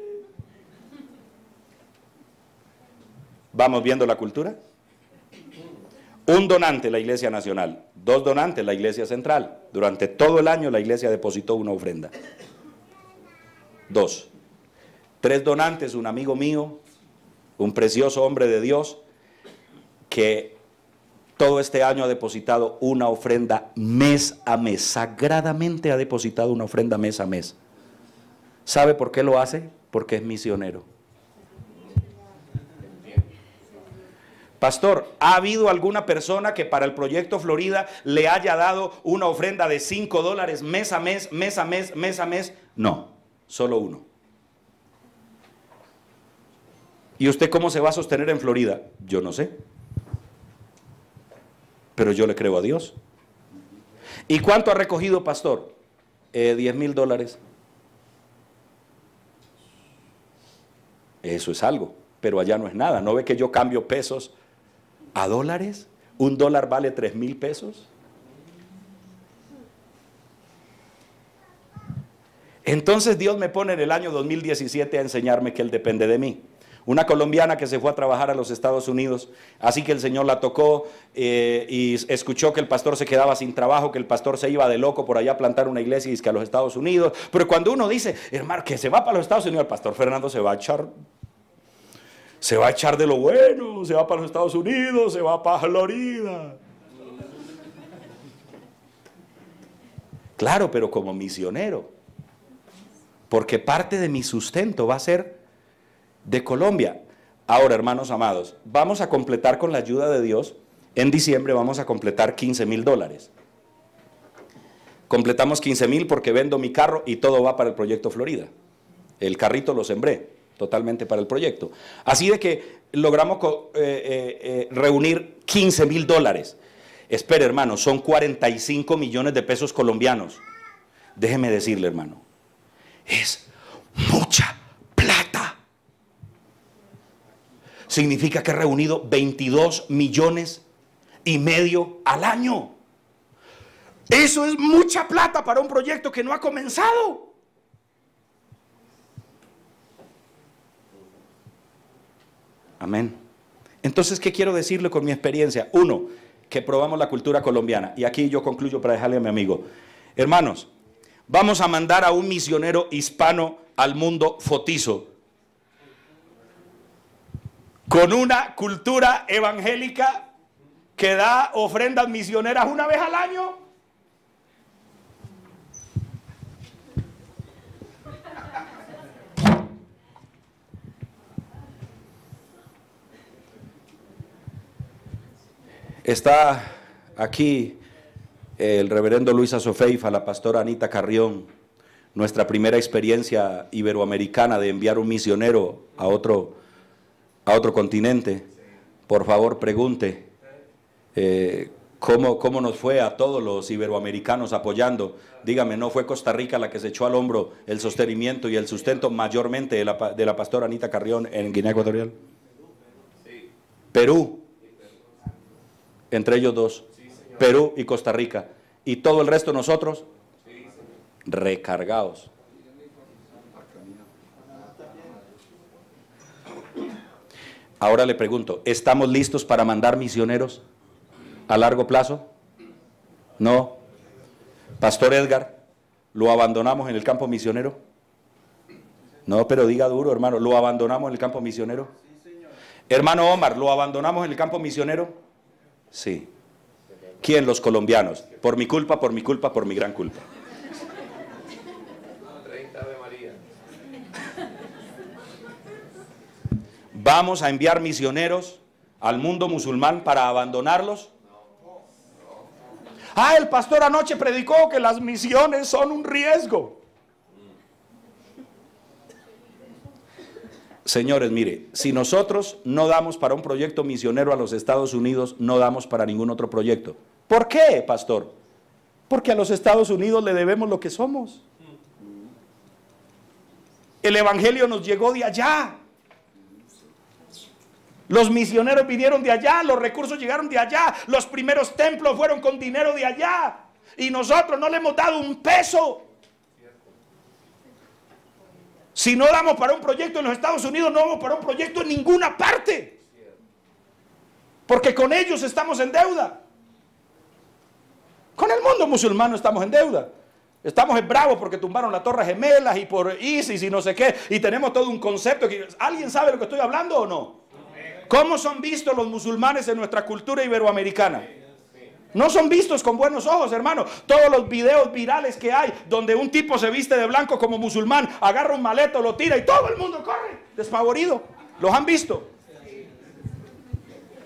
¿Vamos viendo la cultura? Un donante, la Iglesia Nacional. 2 donantes, la Iglesia Central. Durante todo el año la Iglesia depositó una ofrenda. 2. 3 donantes, un amigo mío, un precioso hombre de Dios, que todo este año ha depositado una ofrenda mes a mes. Sagradamente ha depositado una ofrenda mes a mes. ¿Sabe por qué lo hace? Porque es misionero. Pastor, ¿ha habido alguna persona que para el proyecto Florida le haya dado una ofrenda de $5 mes a mes, mes a mes, mes a mes? No, solo uno. ¿Y usted cómo se va a sostener en Florida? Yo no sé. Pero yo le creo a Dios. ¿Y cuánto ha recogido, pastor? $10,000. Eso es algo, pero allá no es nada. ¿No ve que yo cambio pesos a dólares? $1 vale 3,000 pesos. Entonces Dios me pone en el año 2017 a enseñarme que Él depende de mí. Una colombiana que se fue a trabajar a los Estados Unidos, así que el Señor la tocó y escuchó que el pastor se quedaba sin trabajo, que el pastor se iba de loco por allá a plantar una iglesia y que a los Estados Unidos. Pero cuando uno dice, hermano, que se va para los Estados Unidos, el pastor Fernando se va a echar de lo bueno, se va para los Estados Unidos, se va para Florida. Claro, pero como misionero, porque parte de mi sustento va a ser de Colombia. Ahora, hermanos amados, vamos a completar con la ayuda de Dios. En diciembre vamos a completar $15,000. Completamos 15,000 porque vendo mi carro y todo va para el proyecto Florida. El carrito lo sembré totalmente para el proyecto. Así de que logramos reunir $15,000. Espere, hermano, son 45 millones de pesos colombianos. Déjeme decirle, hermano, es mucha plata. Significa que he reunido 22,5 millones al año. Eso es mucha plata para un proyecto que no ha comenzado. Amén. Entonces, ¿qué quiero decirle con mi experiencia? 1, que probamos la cultura colombiana. Y aquí yo concluyo para dejarle a mi amigo. Hermanos, vamos a mandar a un misionero hispano al mundo fotizo, con una cultura evangélica que da ofrendas misioneras una vez al año. Está aquí el reverendo Luis Azofeifa, la pastora Anita Carrión, nuestra primera experiencia iberoamericana de enviar un misionero a otro continente. Por favor, pregunte cómo nos fue a todos los iberoamericanos apoyando. Dígame, ¿no fue Costa Rica la que se echó al hombro el sostenimiento y el sustento mayormente de la pastora Anita Carrión en Guinea Ecuatorial? Sí. Perú, entre ellos dos, Perú y Costa Rica. Y todo el resto nosotros, recargados. Ahora le pregunto, ¿estamos listos para mandar misioneros a largo plazo? No. Pastor Edgar, ¿lo abandonamos en el campo misionero? No, pero diga duro, hermano, ¿lo abandonamos en el campo misionero? Hermano Omar, ¿lo abandonamos en el campo misionero? Sí. ¿Quién? Los colombianos. Por mi culpa, por mi culpa, por mi gran culpa. 30 Ave María. ¿Vamos a enviar misioneros al mundo musulmán para abandonarlos? Ah, el pastor anoche predicó que las misiones son un riesgo. Señores, mire, si nosotros no damos para un proyecto misionero a los Estados Unidos, no damos para ningún otro proyecto. ¿Por qué, pastor? Porque a los Estados Unidos le debemos lo que somos. El evangelio nos llegó de allá. Los misioneros vinieron de allá, los recursos llegaron de allá, los primeros templos fueron con dinero de allá. Y nosotros no le hemos dado un peso. Si no damos para un proyecto en los Estados Unidos, no damos para un proyecto en ninguna parte. Porque con ellos estamos en deuda. Con el mundo musulmán no estamos en deuda. Estamos en bravos porque tumbaron las Torres Gemelas y por ISIS y no sé qué. Y tenemos todo un concepto. ¿Alguien sabe de lo que estoy hablando o no? ¿Cómo son vistos los musulmanes en nuestra cultura iberoamericana? No son vistos con buenos ojos, hermano. Todos los videos virales que hay donde un tipo se viste de blanco como musulmán, agarra un maleto, lo tira y todo el mundo corre despavorido. ¿Los han visto?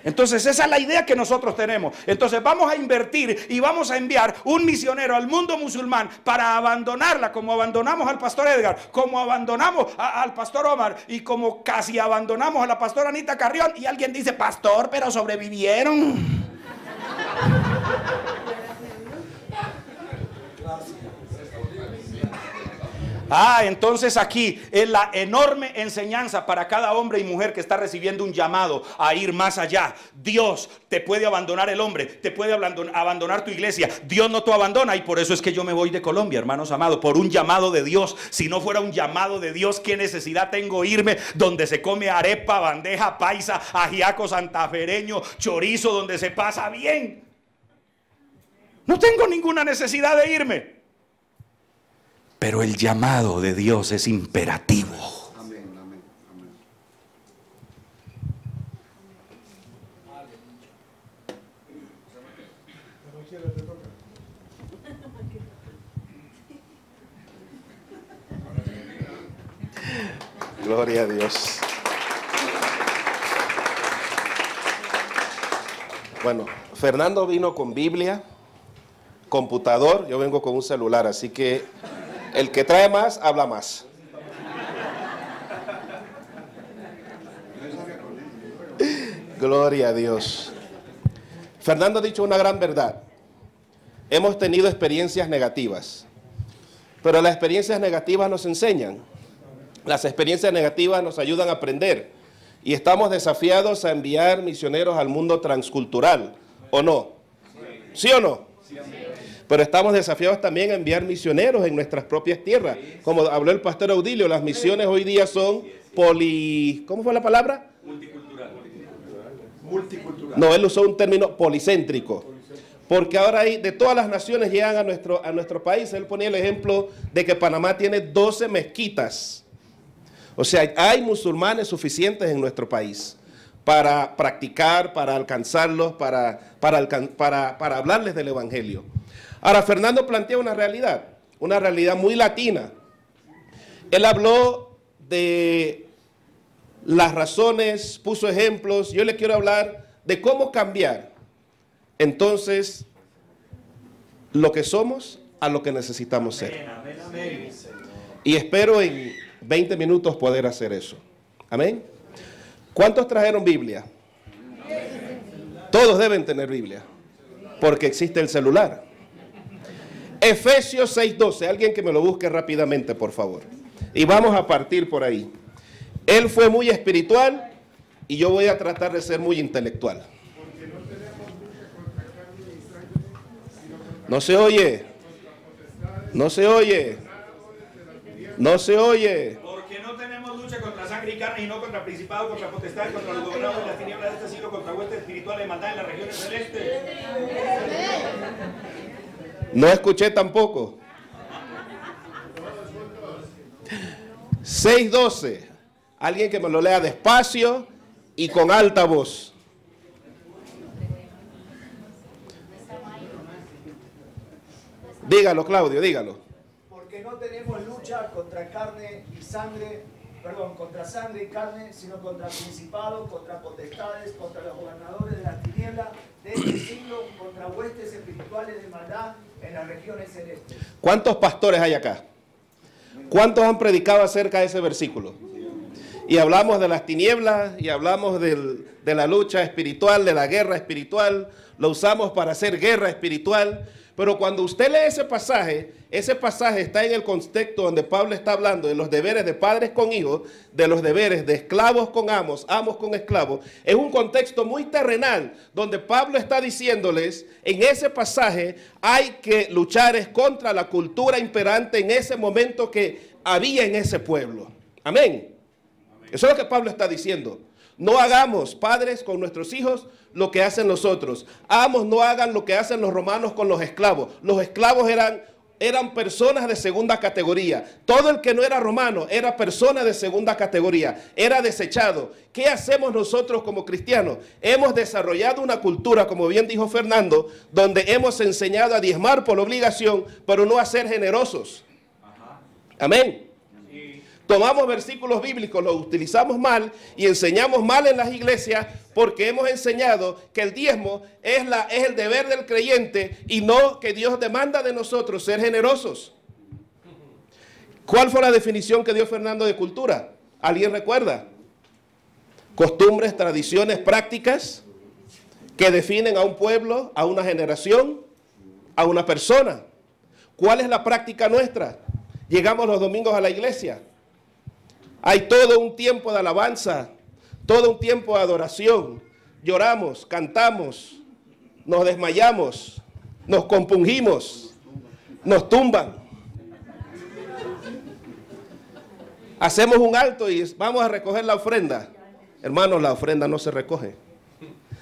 Entonces esa es la idea que nosotros tenemos. Entonces vamos a invertir y vamos a enviar un misionero al mundo musulmán para abandonarla, como abandonamos al pastor Edgar, como abandonamos al pastor Omar y como casi abandonamos a la pastora Anita Carrión. Y alguien dice, pastor, pero sobrevivieron. Entonces aquí es la enorme enseñanza para cada hombre y mujer que está recibiendo un llamado a ir más allá. Dios te puede abandonar el hombre, te puede abandonar tu iglesia. Dios no te abandona y por eso es que yo me voy de Colombia, hermanos amados, por un llamado de Dios. Si no fuera un llamado de Dios, ¿qué necesidad tengo irme donde se come arepa, bandeja paisa, ajiaco santafereño, chorizo, donde se pasa bien? No tengo ninguna necesidad de irme. Pero el llamado de Dios es imperativo. Amén, amén, amén. Gloria a Dios. Bueno, Fernando vino con Biblia, computador, yo vengo con un celular, así que el que trae más, habla más. Gloria a Dios. Fernando ha dicho una gran verdad. Hemos tenido experiencias negativas, pero las experiencias negativas nos enseñan. Las experiencias negativas nos ayudan a aprender. Y estamos desafiados a enviar misioneros al mundo transcultural, ¿o no? ¿Sí o no? Pero estamos desafiados también a enviar misioneros en nuestras propias tierras. Como habló el pastor Audilio, las misiones hoy día son ¿cómo fue la palabra? Multicultural. No, él usó un término policéntrico. Porque ahora de todas las naciones llegan a nuestro país. Él ponía el ejemplo de que Panamá tiene 12 mezquitas. O sea, hay musulmanes suficientes en nuestro país para practicar, para alcanzarlos, para hablarles del evangelio. Ahora, Fernando plantea una realidad muy latina. Él habló de las razones, puso ejemplos. Yo le quiero hablar de cómo cambiar. Entonces, lo que somos a lo que necesitamos ser. Y espero en 20 minutos poder hacer eso. Amén. ¿Cuántos trajeron Biblia? Todos deben tener Biblia, porque existe el celular. Efesios 6:12, alguien que me lo busque rápidamente, por favor. Y vamos a partir por ahí. Él fue muy espiritual y yo voy a tratar de ser muy intelectual. No se oye. No se oye. No se oye. Porque no tenemos lucha contra sangre y carne, y no contra principados, contra potestades, contra los gobernadores de las tinieblas de este siglo, contra huestes espirituales de maldad en las regiones celestes. No escuché tampoco. 6:12. Alguien que me lo lea despacio y con alta voz. Dígalo, Claudio, dígalo. Porque no tenemos lucha contra carne y sangre, contra sangre y carne, sino contra principados, contra potestades, contra los gobernadores de las tinieblas de este siglo, contra huestes espirituales de maldad en las regiones celestes. ¿Cuántos pastores hay acá? ¿Cuántos han predicado acerca de ese versículo? Y hablamos de las tinieblas, y hablamos de la lucha espiritual, de la guerra espiritual, lo usamos para hacer guerra espiritual. Pero cuando usted lee ese pasaje está en el contexto donde Pablo está hablando de los deberes de padres con hijos, de los deberes de esclavos con amos, amos con esclavos. Es un contexto muy terrenal, donde Pablo está diciéndoles, en ese pasaje hay que luchar contra la cultura imperante en ese momento que había en ese pueblo. Amén. Eso es lo que Pablo está diciendo. No hagamos, padres, con nuestros hijos lo que hacen los otros. Amos, no hagan lo que hacen los romanos con los esclavos. Los esclavos eran personas de segunda categoría. Todo el que no era romano era persona de segunda categoría. Era desechado. ¿Qué hacemos nosotros como cristianos? Hemos desarrollado una cultura, como bien dijo Fernando, donde hemos enseñado a diezmar por obligación, pero no a ser generosos. Amén. Tomamos versículos bíblicos, los utilizamos mal y enseñamos mal en las iglesias porque hemos enseñado que el diezmo es el deber del creyente y no que Dios demanda de nosotros ser generosos. ¿Cuál fue la definición que dio Fernando de cultura? ¿Alguien recuerda? Costumbres, tradiciones, prácticas que definen a un pueblo, a una generación, a una persona. ¿Cuál es la práctica nuestra? Llegamos los domingos a la iglesia. Hay todo un tiempo de alabanza, todo un tiempo de adoración. Lloramos, cantamos, nos desmayamos, nos compungimos, nos tumban. Hacemos un alto y vamos a recoger la ofrenda. Hermanos, la ofrenda no se recoge.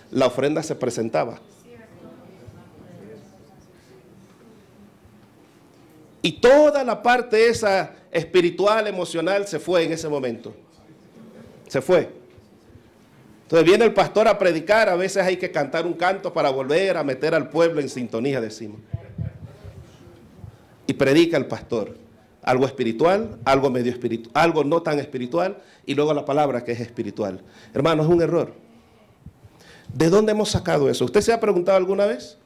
La ofrenda se presentaba. Y toda la parte esa espiritual, emocional, se fue en ese momento. Se fue. Entonces viene el pastor a predicar, a veces hay que cantar un canto para volver a meter al pueblo en sintonía, decimos. Y predica el pastor. Algo espiritual, algo medio espiritual, algo no tan espiritual, y luego la palabra que es espiritual. Hermano, es un error. ¿De dónde hemos sacado eso? ¿Usted se ha preguntado alguna vez?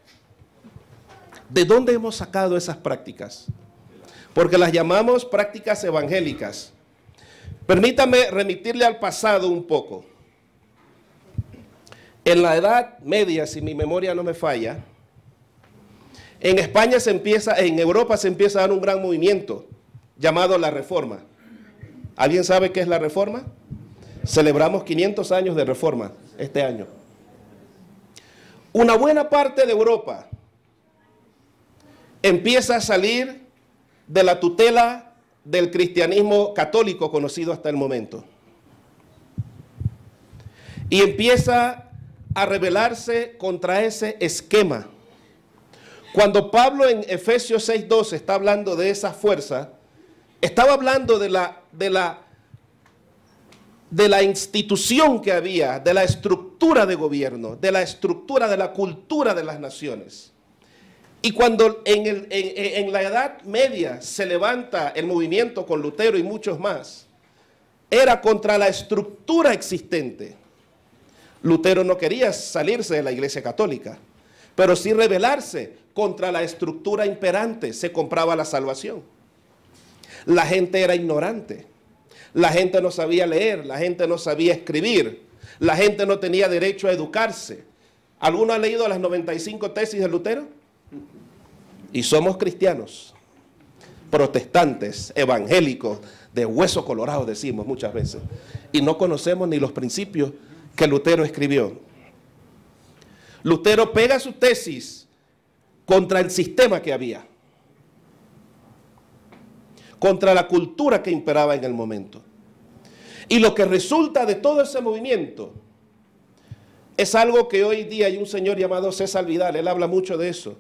¿De dónde hemos sacado esas prácticas? Porque las llamamos prácticas evangélicas. Permítame remitirle al pasado un poco. En la Edad Media, si mi memoria no me falla, en Europa se empieza a dar un gran movimiento llamado la Reforma. ¿Alguien sabe qué es la Reforma? Celebramos 500 años de Reforma este año. Una buena parte de Europa empieza a salir de la tutela del cristianismo católico conocido hasta el momento. Y empieza a rebelarse contra ese esquema. Cuando Pablo en Efesios 6:12 está hablando de esa fuerza, estaba hablando de la institución que había, de la estructura de gobierno, de la estructura de la cultura de las naciones. Y cuando en la Edad Media se levanta el movimiento con Lutero y muchos más, era contra la estructura existente. Lutero no quería salirse de la Iglesia Católica, pero sí rebelarse contra la estructura imperante. Se compraba la salvación. La gente era ignorante. La gente no sabía leer, la gente no sabía escribir, la gente no tenía derecho a educarse. ¿Alguno ha leído las 95 tesis de Lutero? Y somos cristianos, protestantes, evangélicos, de hueso colorado decimos muchas veces, y no conocemos ni los principios que Lutero escribió. Lutero pega su tesis contra el sistema que había, contra la cultura que imperaba en el momento. Y lo que resulta de todo ese movimiento es algo que hoy día hay un señor llamado César Vidal, él habla mucho de eso.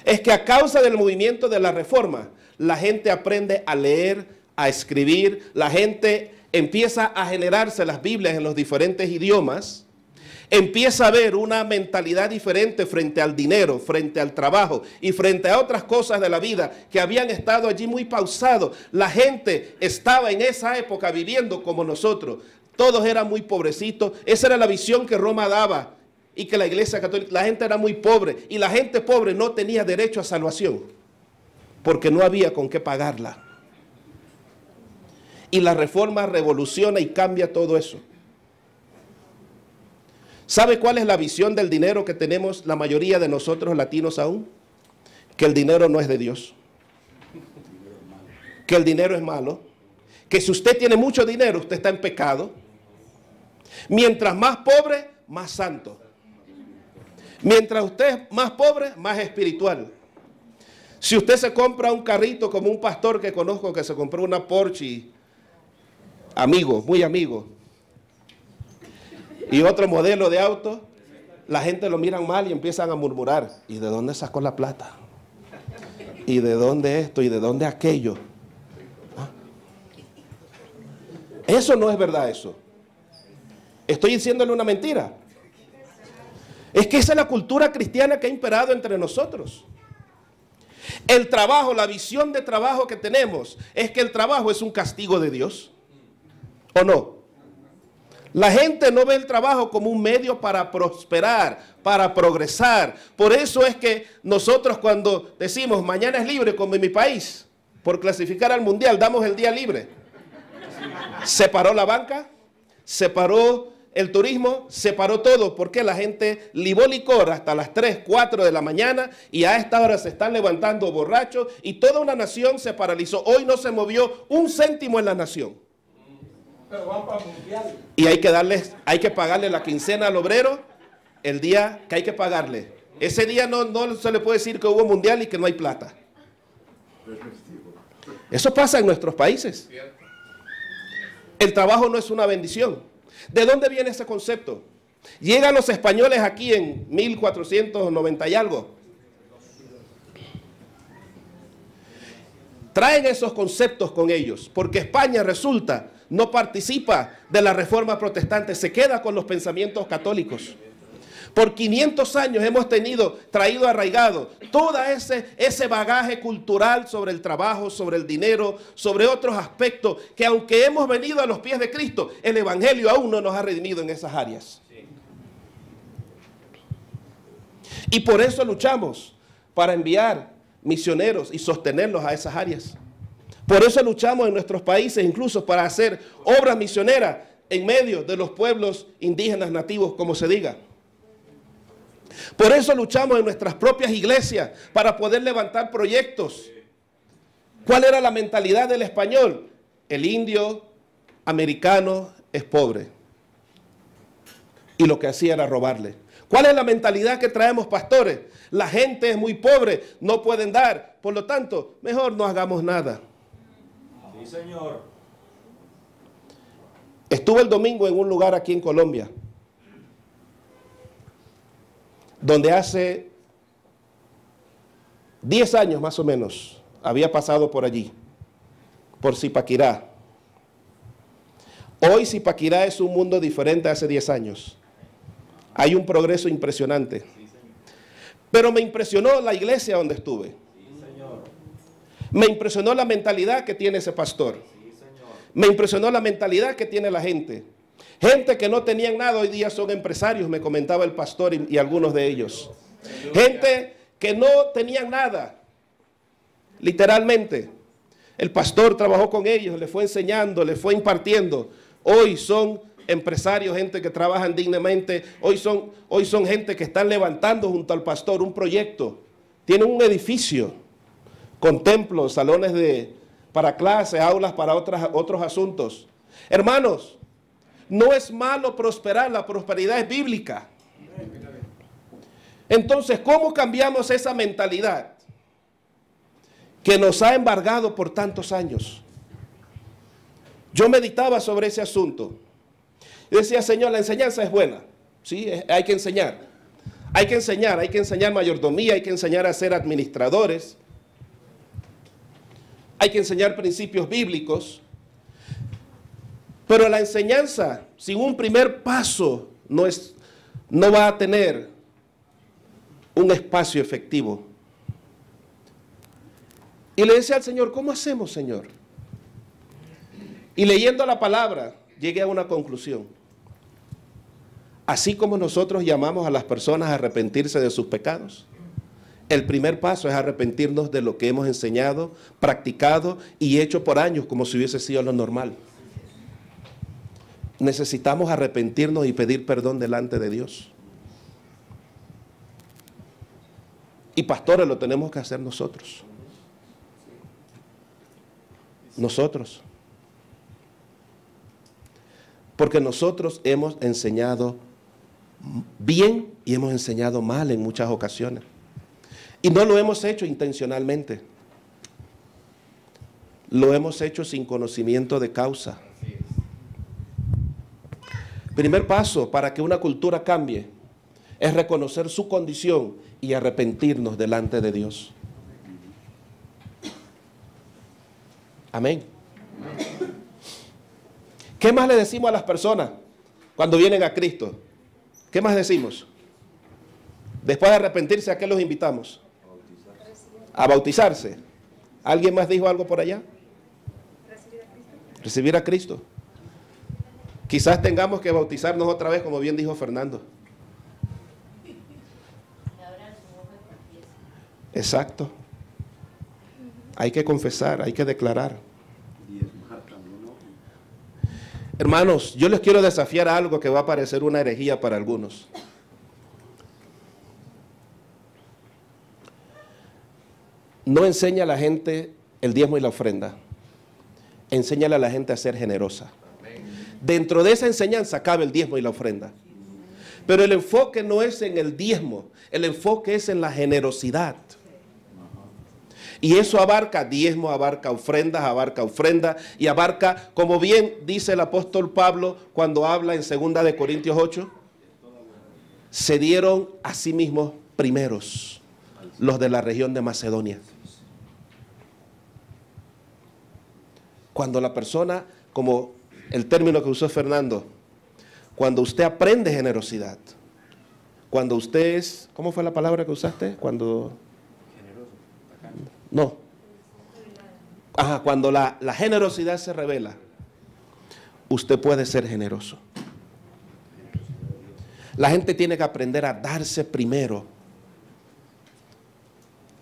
Es que a causa del movimiento de la Reforma, la gente aprende a leer, a escribir, la gente empieza a generarse las Biblias en los diferentes idiomas, empieza a ver una mentalidad diferente frente al dinero, frente al trabajo y frente a otras cosas de la vida que habían estado allí muy pausados. La gente estaba en esa época viviendo como nosotros. Todos eran muy pobrecitos. Esa era la visión que Roma daba y que la Iglesia Católica, la gente era muy pobre y la gente pobre no tenía derecho a salvación porque no había con qué pagarla. Y la Reforma revoluciona y cambia todo eso. ¿Sabe cuál es la visión del dinero que tenemos la mayoría de nosotros latinos aún? Que el dinero no es de Dios. Que el dinero es malo. Que si usted tiene mucho dinero, usted está en pecado. Mientras más pobre, más santo. Mientras usted es más pobre, más espiritual. Si usted se compra un carrito como un pastor que conozco que se compró una Porsche, amigo, muy amigo, y otro modelo de auto, la gente lo miran mal y empiezan a murmurar. ¿Y de dónde sacó la plata? ¿Y de dónde esto? ¿Y de dónde aquello? ¿Ah? Eso no es verdad eso. Estoy diciéndole una mentira. Es que esa es la cultura cristiana que ha imperado entre nosotros. El trabajo, la visión de trabajo que tenemos es que el trabajo es un castigo de Dios. ¿O no? La gente no ve el trabajo como un medio para prosperar, para progresar. Por eso es que nosotros cuando decimos mañana es libre como en mi país, por clasificar al mundial, damos el día libre. Se paró la banca, se paró el turismo, se paró todo, porque la gente libó licor hasta las 3, 4 de la mañana y a esta hora se están levantando borrachos y toda una nación se paralizó. Hoy no se movió un céntimo en la nación. Pero van para el mundial. Y hay que pagarle la quincena al obrero el día que hay que pagarle. Ese día no se le puede decir que hubo mundial y que no hay plata. Eso pasa en nuestros países. El trabajo no es una bendición. ¿De dónde viene ese concepto? Llegan los españoles aquí en 1490 y algo. Traen esos conceptos con ellos, porque España resulta no participa de la Reforma protestante, se queda con los pensamientos católicos. Por 500 años hemos traído arraigado todo ese bagaje cultural sobre el trabajo, sobre el dinero, sobre otros aspectos que aunque hemos venido a los pies de Cristo, el Evangelio aún no nos ha redimido en esas áreas. Y por eso luchamos para enviar misioneros y sostenerlos a esas áreas. Por eso luchamos en nuestros países incluso para hacer obra misionera en medio de los pueblos indígenas nativos, como se diga. Por eso luchamos en nuestras propias iglesias para poder levantar proyectos. ¿Cuál era la mentalidad del español? El indio americano es pobre. Y lo que hacía era robarle. ¿Cuál es la mentalidad que traemos, pastores? La gente es muy pobre, no pueden dar. Por lo tanto, mejor no hagamos nada. Sí, señor. Estuve el domingo en un lugar aquí en Colombia, donde hace 10 años más o menos había pasado por allí, por Zipaquirá. Hoy Zipaquirá es un mundo diferente a hace 10 años. Hay un progreso impresionante. Pero me impresionó la iglesia donde estuve. Me impresionó la mentalidad que tiene ese pastor. Me impresionó la mentalidad que tiene la gente. Gente que no tenían nada, hoy día son empresarios, me comentaba el pastor y algunos de ellos. Gente que no tenían nada, literalmente. El pastor trabajó con ellos, les fue enseñando, les fue impartiendo. Hoy son empresarios, gente que trabajan dignamente. Hoy son gente que están levantando junto al pastor un proyecto. Tienen un edificio con templos, salones para clases, aulas para otros asuntos. Hermanos, no es malo prosperar, la prosperidad es bíblica. Entonces, ¿cómo cambiamos esa mentalidad que nos ha embargado por tantos años? Yo meditaba sobre ese asunto y decía, Señor, la enseñanza es buena, ¿sí? Hay que enseñar. Hay que enseñar mayordomía, hay que enseñar a ser administradores, hay que enseñar principios bíblicos, pero la enseñanza sin un primer paso no va a tener un espacio efectivo. Y le decía al Señor, ¿cómo hacemos, Señor? Y leyendo la palabra, llegué a una conclusión. Así como nosotros llamamos a las personas a arrepentirse de sus pecados, el primer paso es arrepentirnos de lo que hemos enseñado, practicado y hecho por años como si hubiese sido lo normal. Necesitamos arrepentirnos y pedir perdón delante de Dios. Y pastores, lo tenemos que hacer nosotros. Nosotros. Porque nosotros hemos enseñado bien y hemos enseñado mal en muchas ocasiones. Y no lo hemos hecho intencionalmente. Lo hemos hecho sin conocimiento de causa. Primer paso para que una cultura cambie es reconocer su condición y arrepentirnos delante de Dios. Amén. ¿Qué más le decimos a las personas cuando vienen a Cristo? ¿Qué más decimos? Después de arrepentirse, ¿a qué los invitamos? A bautizarse. ¿Alguien más dijo algo por allá? Recibir a Cristo. Quizás tengamos que bautizarnos otra vez, como bien dijo Fernando. Exacto. Hay que confesar, hay que declarar. Hermanos, yo les quiero desafiar a algo que va a parecer una herejía para algunos. No enseña a la gente el diezmo y la ofrenda. Enséñale a la gente a ser generosa. Dentro de esa enseñanza cabe el diezmo y la ofrenda. Pero el enfoque no es en el diezmo, el enfoque es en la generosidad. Y eso abarca diezmo, abarca ofrenda y abarca, como bien dice el apóstol Pablo cuando habla en 2 de Corintios 8, se dieron a sí mismos primeros los de la región de Macedonia. Cuando la persona, como el término que usó Fernando, cuando usted aprende generosidad, cuando usted es, ¿cómo fue la palabra que usaste? Cuando... No. Cuando la generosidad se revela, usted puede ser generoso. La gente tiene que aprender a darse primero.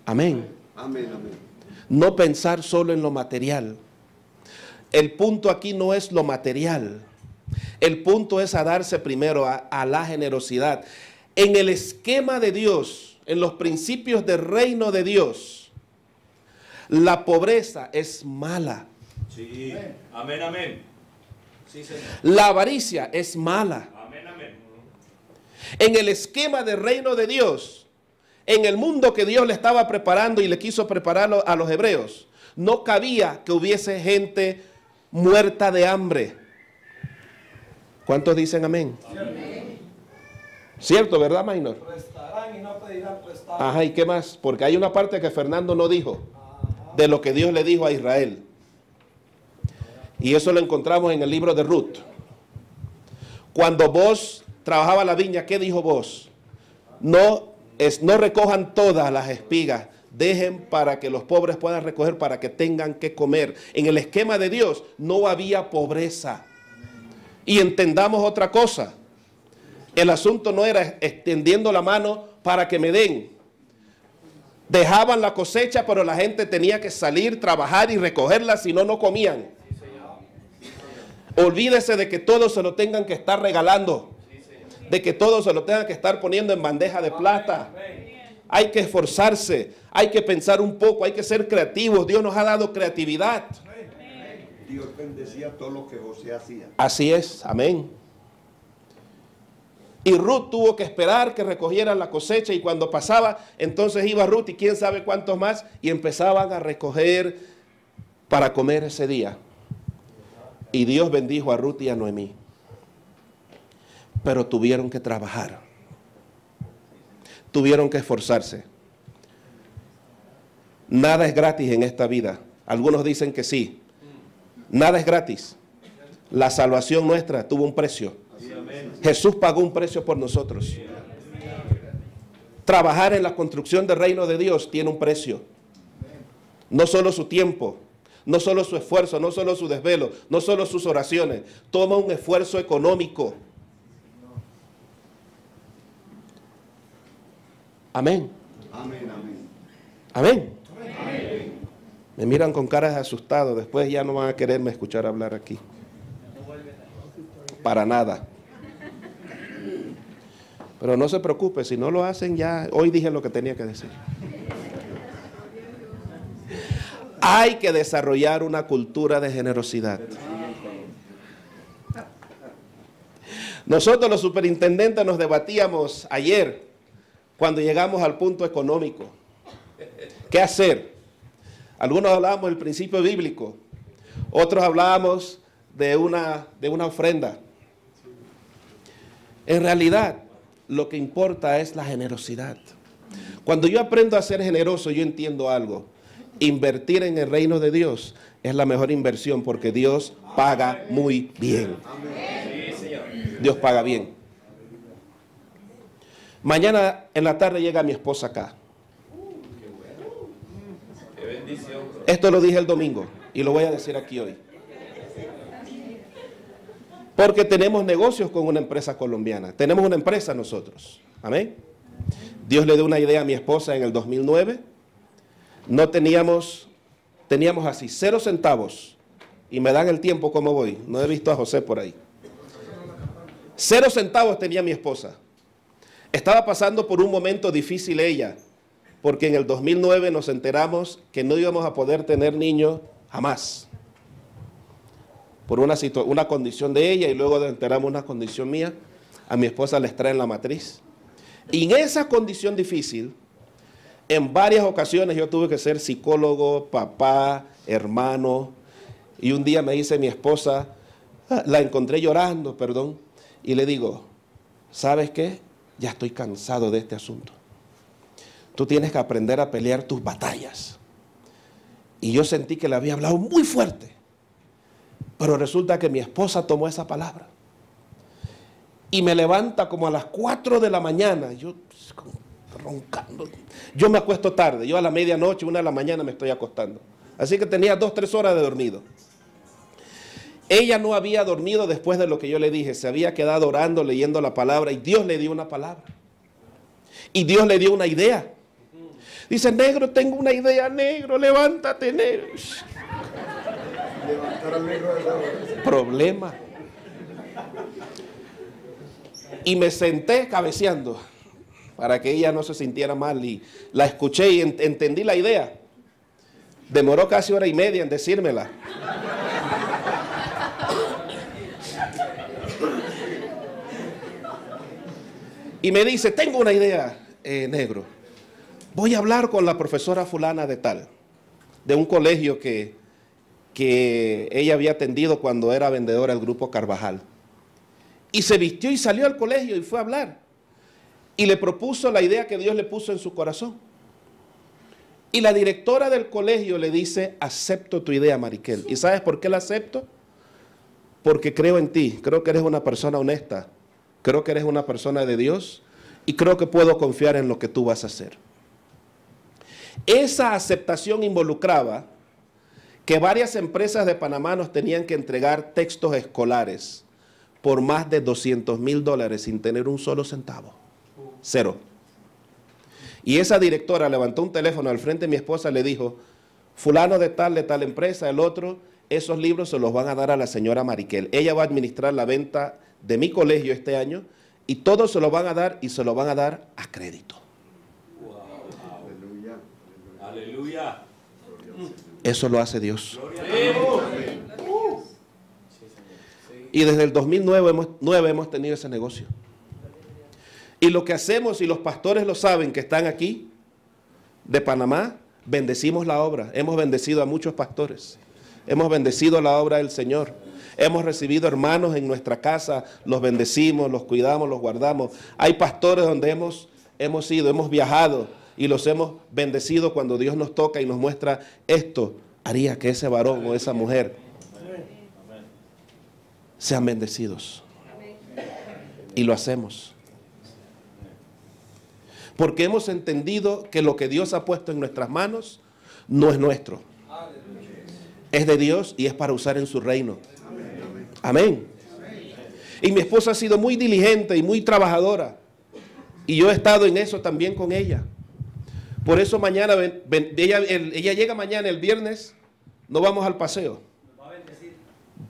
Amén. Amén, amén. No pensar solo en lo material. El punto aquí no es lo material. El punto es a darse primero a la generosidad. En el esquema de Dios, en los principios del reino de Dios, la pobreza es mala. Sí. Amén, amén. Sí, Señor. La avaricia es mala. Amén, amén. En el esquema del reino de Dios, en el mundo que Dios le estaba preparando y le quiso preparar a los hebreos, no cabía que hubiese gente muerta de hambre. ¿Cuántos dicen amén? Amén. Cierto, ¿verdad, Maynor? Prestarán y no pedirán prestado. Ajá, ¿y qué más? Porque hay una parte que Fernando no dijo de lo que Dios le dijo a Israel. Y eso lo encontramos en el libro de Ruth. Cuando Boaz trabajaba la viña, ¿qué dijo Boaz? No recojan todas las espigas, dejen para que los pobres puedan recoger, para que tengan que comer. En el esquema de Dios no había pobreza. Y entendamos otra cosa. El asunto no era extendiendo la mano para que me den. Dejaban la cosecha, pero la gente tenía que salir, trabajar y recogerla, si no, no comían. Olvídese de que todo se lo tengan que estar regalando, de que todo se lo tengan que estar poniendo en bandeja de plata. Hay que esforzarse, hay que pensar un poco, hay que ser creativos. Dios nos ha dado creatividad. Dios bendecía todo lo que José hacía. Así es, amén. Y Ruth tuvo que esperar que recogieran la cosecha, y cuando pasaba, entonces iba Ruth y quién sabe cuántos más, y empezaban a recoger para comer ese día. Y Dios bendijo a Ruth y a Noemí. Pero tuvieron que trabajar. Tuvieron que esforzarse. Nada es gratis en esta vida. Algunos dicen que sí. Nada es gratis. La salvación nuestra tuvo un precio. Jesús pagó un precio por nosotros. Trabajar en la construcción del reino de Dios tiene un precio. No solo su tiempo, no solo su esfuerzo, no solo su desvelo, no solo sus oraciones. Toma un esfuerzo económico. Amén. Amén, amén. Amén. Me miran con caras de asustado. Después ya no van a quererme escuchar hablar aquí. Para nada. Pero no se preocupe, si no lo hacen ya, hoy dije lo que tenía que decir. Hay que desarrollar una cultura de generosidad. Nosotros los superintendentes nos debatíamos ayer cuando llegamos al punto económico. ¿Qué hacer? Algunos hablábamos del principio bíblico, otros hablábamos de una ofrenda. En realidad, lo que importa es la generosidad. Cuando yo aprendo a ser generoso, yo entiendo algo. Invertir en el reino de Dios es la mejor inversión, porque Dios paga muy bien. Dios paga bien. Mañana en la tarde llega mi esposa acá. Qué bendición. Esto lo dije el domingo y lo voy a decir aquí hoy. Porque tenemos negocios con una empresa colombiana. Tenemos una empresa nosotros. Amén. Dios le dio una idea a mi esposa en el 2009. No teníamos así 0 centavos. Y me dan el tiempo como voy. No he visto a José por ahí. 0 centavos tenía mi esposa. Estaba pasando por un momento difícil ella. Porque en el 2009 nos enteramos que no íbamos a poder tener niños jamás. Por una condición de ella, y luego nos enteramos una condición mía. A mi esposa le extraen la matriz. Y en esa condición difícil, en varias ocasiones yo tuve que ser psicólogo, papá, hermano. Y un día me dice mi esposa, la encontré llorando, perdón, y le digo, ¿sabes qué? Ya estoy cansado de este asunto. Tú tienes que aprender a pelear tus batallas. Y yo sentí que le había hablado muy fuerte. Pero resulta que mi esposa tomó esa palabra. Y me levanta como a las 4 de la mañana. Yo roncando. Yo me acuesto tarde. Yo a la medianoche, 1 de la mañana me estoy acostando. Así que tenía 2, 3 horas de dormido. Ella no había dormido después de lo que yo le dije. Se había quedado orando, leyendo la palabra. Y Dios le dio una palabra. Y Dios le dio una idea. Dice, negro, tengo una idea, negro. Levántate, negro. Levantar al negro de la... Problema. Y me senté cabeceando para que ella no se sintiera mal, y la escuché y entendí la idea. Demoró casi 1 hora y media en decírmela. Y me dice, tengo una idea, negro. Voy a hablar con la profesora fulana de tal, de un colegio que ella había atendido cuando era vendedora del Grupo Carvajal. Y se vistió y salió al colegio y fue a hablar. Y le propuso la idea que Dios le puso en su corazón. Y la directora del colegio le dice, acepto tu idea, Mariquel. ¿Y sabes por qué la acepto? Porque creo en ti, creo que eres una persona honesta, creo que eres una persona de Dios y creo que puedo confiar en lo que tú vas a hacer. Esa aceptación involucraba que varias empresas de Panamá nos tenían que entregar textos escolares por más de $200,000 sin tener un solo centavo. 0. Y esa directora levantó un teléfono al frente de mi esposa y le dijo, fulano de tal empresa, el otro, esos libros se los van a dar a la señora Mariquel. Ella va a administrar la venta de mi colegio este año y todos se lo van a dar y se lo van a dar a crédito. Wow. Aleluya. Eso lo hace Dios. Y desde el 2009 hemos tenido ese negocio. Y lo que hacemos, y los pastores lo saben que están aquí, de Panamá, bendecimos la obra. Hemos bendecido a muchos pastores. Hemos bendecido la obra del Señor. Hemos recibido hermanos en nuestra casa, los bendecimos, los cuidamos, los guardamos. Hay pastores donde hemos ido, hemos viajado y los hemos bendecido cuando Dios nos toca y nos muestra esto. Haría que ese varón o esa mujer sean bendecidos. Y lo hacemos. Porque hemos entendido que lo que Dios ha puesto en nuestras manos no es nuestro. Es de Dios y es para usar en su reino. Amén. Y mi esposa ha sido muy diligente y muy trabajadora. Y yo he estado en eso también con ella. Por eso mañana, ella llega mañana, el viernes, no vamos al paseo.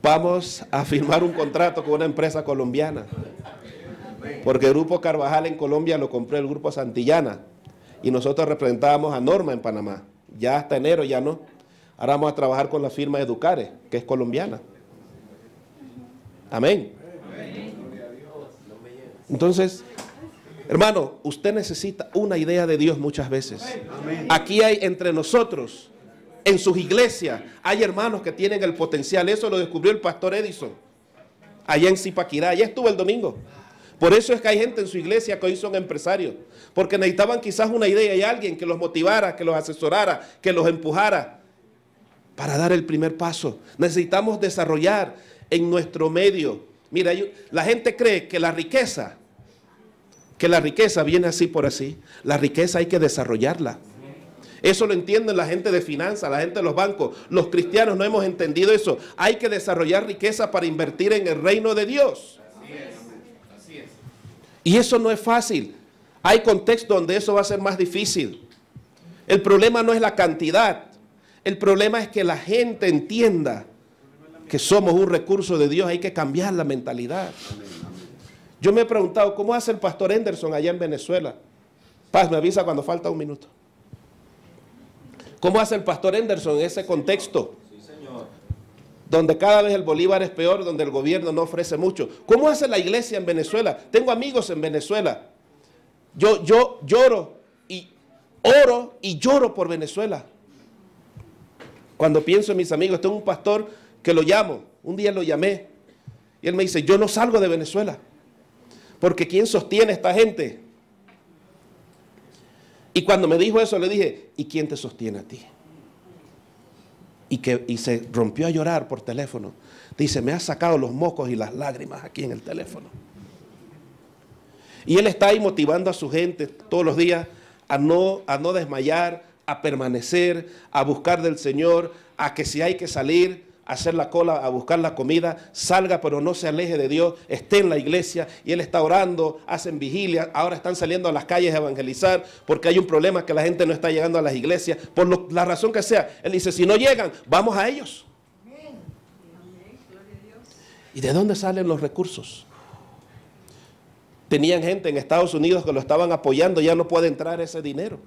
Vamos a firmar un contrato con una empresa colombiana. Porque el Grupo Carvajal en Colombia lo compró el Grupo Santillana. Y nosotros representábamos a Norma en Panamá. Ya hasta enero ya no. Ahora vamos a trabajar con la firma Educare, que es colombiana. Amén. Entonces, hermano, usted necesita una idea de Dios muchas veces. Aquí hay entre nosotros, en sus iglesias, hay hermanos que tienen el potencial. Eso lo descubrió el pastor Edison, allá en Zipaquirá. Allá estuvo el domingo. Por eso es que hay gente en su iglesia que hoy son empresarios. Porque necesitaban quizás una idea y alguien que los motivara, que los asesorara, que los empujara para dar el primer paso. Necesitamos desarrollar en nuestro medio. Mira, la gente cree que la riqueza viene así por así. La riqueza hay que desarrollarla. Eso lo entienden la gente de finanzas, la gente de los bancos. Los cristianos no hemos entendido eso. Hay que desarrollar riqueza para invertir en el reino de Dios. Así es. Y eso no es fácil. Hay contextos donde eso va a ser más difícil. El problema no es la cantidad. El problema es que la gente entienda que somos un recurso de Dios. Hay que cambiar la mentalidad. Yo me he preguntado, ¿cómo hace el pastor Henderson allá en Venezuela? Paz, me avisa cuando falta un minuto. ¿Cómo hace el pastor Henderson en ese contexto? Sí, señor. Donde cada vez el bolívar es peor, donde el gobierno no ofrece mucho. ¿Cómo hace la iglesia en Venezuela? Tengo amigos en Venezuela. Yo lloro y oro y lloro por Venezuela. Cuando pienso en mis amigos, tengo un pastor que lo llamo. Un día lo llamé y él me dice, yo no salgo de Venezuela. Porque ¿quién sostiene a esta gente? Y cuando me dijo eso, le dije, ¿y quién te sostiene a ti? Y se rompió a llorar por teléfono. Dice, me has sacado los mocos y las lágrimas aquí en el teléfono. Y él está ahí motivando a su gente todos los días a no desmayar, a permanecer, a buscar del Señor, a que si hay que salir, hacer la cola, a buscar la comida, salga pero no se aleje de Dios, esté en la iglesia y él está orando, hacen vigilia, ahora están saliendo a las calles a evangelizar porque hay un problema que la gente no está llegando a las iglesias, por la razón que sea. Él dice, si no llegan, vamos a ellos. ¿Y de dónde salen los recursos? Tenían gente en Estados Unidos que lo estaban apoyando, ya no puede entrar ese dinero.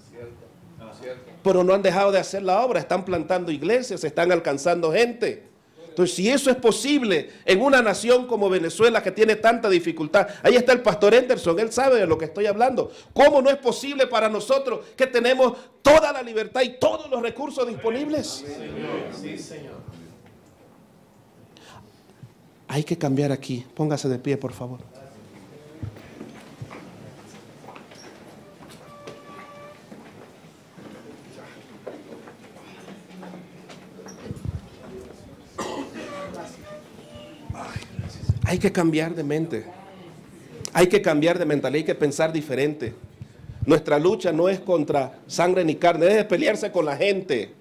Pero no han dejado de hacer la obra, están plantando iglesias, están alcanzando gente. Entonces, si eso es posible en una nación como Venezuela que tiene tanta dificultad, ahí está el pastor Henderson, él sabe de lo que estoy hablando. ¿Cómo no es posible para nosotros que tenemos toda la libertad y todos los recursos disponibles? Sí, Señor. Hay que cambiar aquí. Póngase de pie, por favor. Hay que cambiar de mente. Hay que cambiar de mentalidad, hay que pensar diferente. Nuestra lucha no es contra sangre ni carne, es de pelearse con la gente.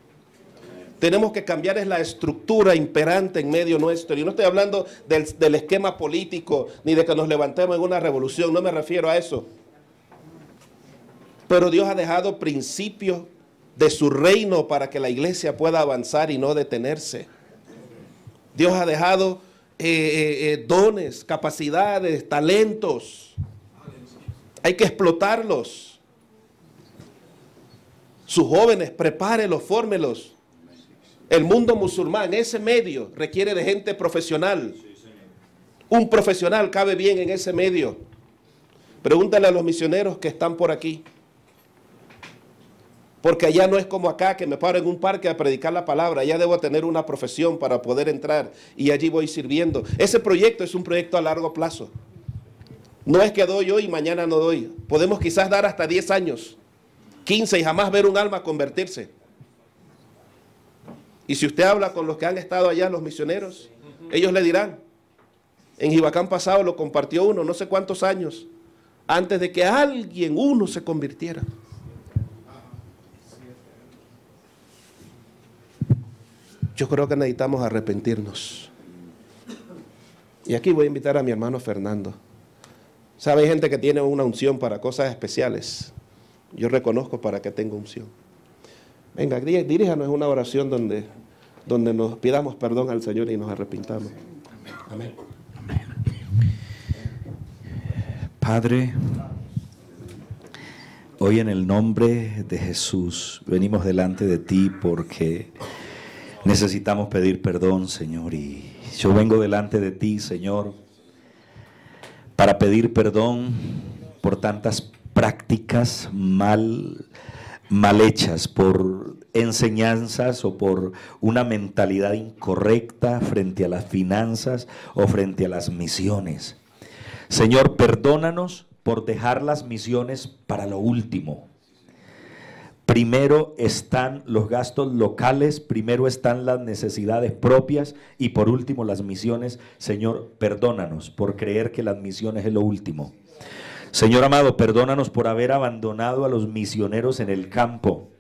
Tenemos que cambiar es la estructura imperante en medio nuestro. Y no estoy hablando del esquema político, ni de que nos levantemos en una revolución, no me refiero a eso. Pero Dios ha dejado principios de su reino para que la iglesia pueda avanzar y no detenerse. Dios ha dejado dones, capacidades, talentos. Hay que explotarlos. Sus jóvenes, prepárelos, fórmelos. El mundo musulmán, ese medio, requiere de gente profesional. Un profesional cabe bien en ese medio. Pregúntale a los misioneros que están por aquí. Porque allá no es como acá, que me paro en un parque a predicar la palabra. Allá debo tener una profesión para poder entrar y allí voy sirviendo. Ese proyecto es un proyecto a largo plazo. No es que doy hoy y mañana no doy. Podemos quizás dar hasta 10 años, 15 y jamás ver un alma convertirse. Y si usted habla con los que han estado allá, los misioneros, ellos le dirán, en Jibacán pasado lo compartió uno, no sé cuántos años, antes de que uno se convirtiera. Yo creo que necesitamos arrepentirnos. Y aquí voy a invitar a mi hermano Fernando. ¿Sabe? Hay gente que tiene una unción para cosas especiales. Yo reconozco para que tenga unción. Venga, diríjanos una oración donde nos pidamos perdón al Señor y nos arrepintamos. Amén. Padre, hoy en el nombre de Jesús venimos delante de ti porque necesitamos pedir perdón, Señor, y yo vengo delante de ti, Señor, para pedir perdón por tantas prácticas mal hechas, por enseñanzas o por una mentalidad incorrecta frente a las finanzas o frente a las misiones. Señor, perdónanos por dejar las misiones para lo último. Primero están los gastos locales, primero están las necesidades propias y por último las misiones. Señor, perdónanos por creer que las misiones es lo último. Señor amado, perdónanos por haber abandonado a los misioneros en el campo.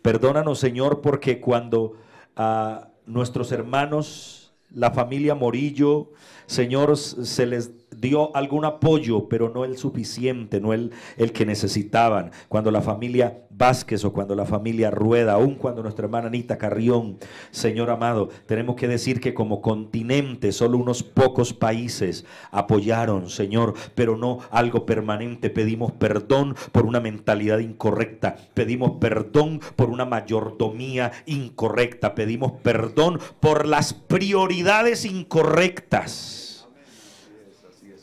Perdónanos, Señor, porque cuando a nuestros hermanos, la familia Morillo, Señor, se les dio algún apoyo, pero no el suficiente, no el que necesitaban. Cuando la familia Vázquez o cuando la familia Rueda, aún cuando nuestra hermana Anita Carrión, Señor amado, tenemos que decir que como continente solo unos pocos países apoyaron, Señor, pero no algo permanente. Pedimos perdón por una mentalidad incorrecta, pedimos perdón por una mayordomía incorrecta, pedimos perdón por las prioridades incorrectas.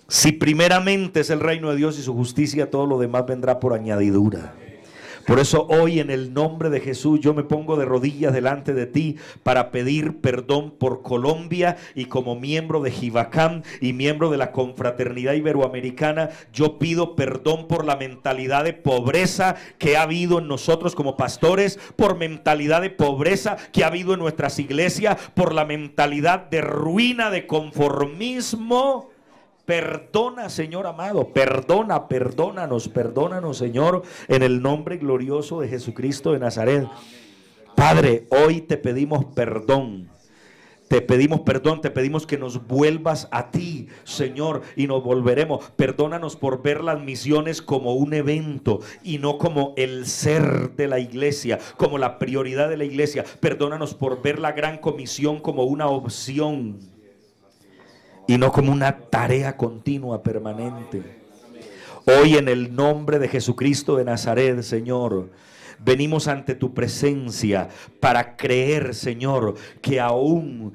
Si primeramente es el reino de Dios y su justicia, todo lo demás vendrá por añadidura. Por eso hoy en el nombre de Jesús yo me pongo de rodillas delante de ti para pedir perdón por Colombia, y como miembro de Jibacán y miembro de la Confraternidad Iberoamericana, yo pido perdón por la mentalidad de pobreza que ha habido en nosotros como pastores, por mentalidad de pobreza que ha habido en nuestras iglesias, por la mentalidad de ruina, de conformismo. Perdona, Señor amado, perdónanos, Señor, en el nombre glorioso de Jesucristo de Nazaret. Padre, hoy te pedimos perdón. Te pedimos que nos vuelvas a ti, Señor, y nos volveremos. Perdónanos por ver las misiones como un evento y no como el ser de la iglesia, como la prioridad de la iglesia. Perdónanos por ver la gran comisión como una opción y no como una tarea continua, permanente. Hoy en el nombre de Jesucristo de Nazaret, Señor, venimos ante tu presencia para creer, Señor, que aún,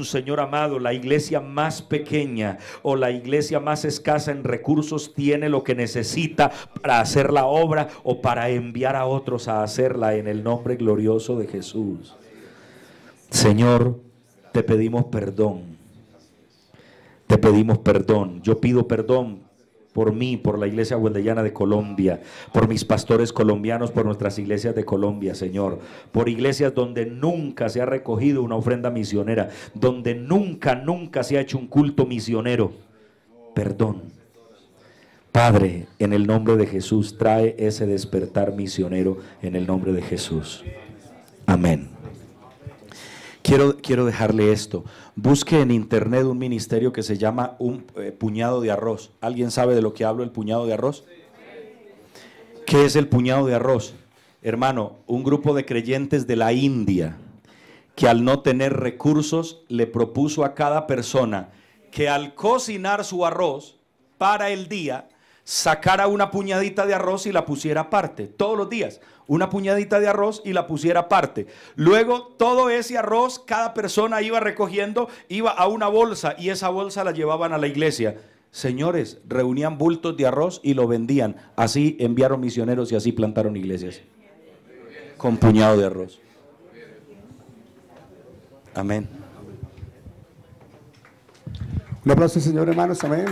Señor amado, la iglesia más pequeña o la iglesia más escasa en recursos tiene lo que necesita para hacer la obra o para enviar a otros a hacerla, en el nombre glorioso de Jesús. Señor, te pedimos perdón. Te pedimos perdón. Yo pido perdón por mí, por la iglesia hueldellana de Colombia, por mis pastores colombianos, por nuestras iglesias de Colombia, Señor, por iglesias donde nunca se ha recogido una ofrenda misionera, donde nunca se ha hecho un culto misionero. Perdón. Padre, en el nombre de Jesús, trae ese despertar misionero en el nombre de Jesús. Amén. Quiero dejarle esto. Busque en internet un ministerio que se llama Un Puñado de Arroz. ¿Alguien sabe de lo que hablo, el puñado de arroz? ¿Qué es el puñado de arroz? Hermano, un grupo de creyentes de la India que al no tener recursos le propuso a cada persona que al cocinar su arroz para el día, sacara una puñadita de arroz y la pusiera aparte, todos los días, una puñadita de arroz y la pusiera aparte. Luego todo ese arroz, cada persona iba recogiendo, iba a una bolsa y esa bolsa la llevaban a la iglesia. Señores, reunían bultos de arroz y lo vendían. Así enviaron misioneros y así plantaron iglesias. Con puñado de arroz. Amén. Un aplauso, Señor, hermanos. Amén.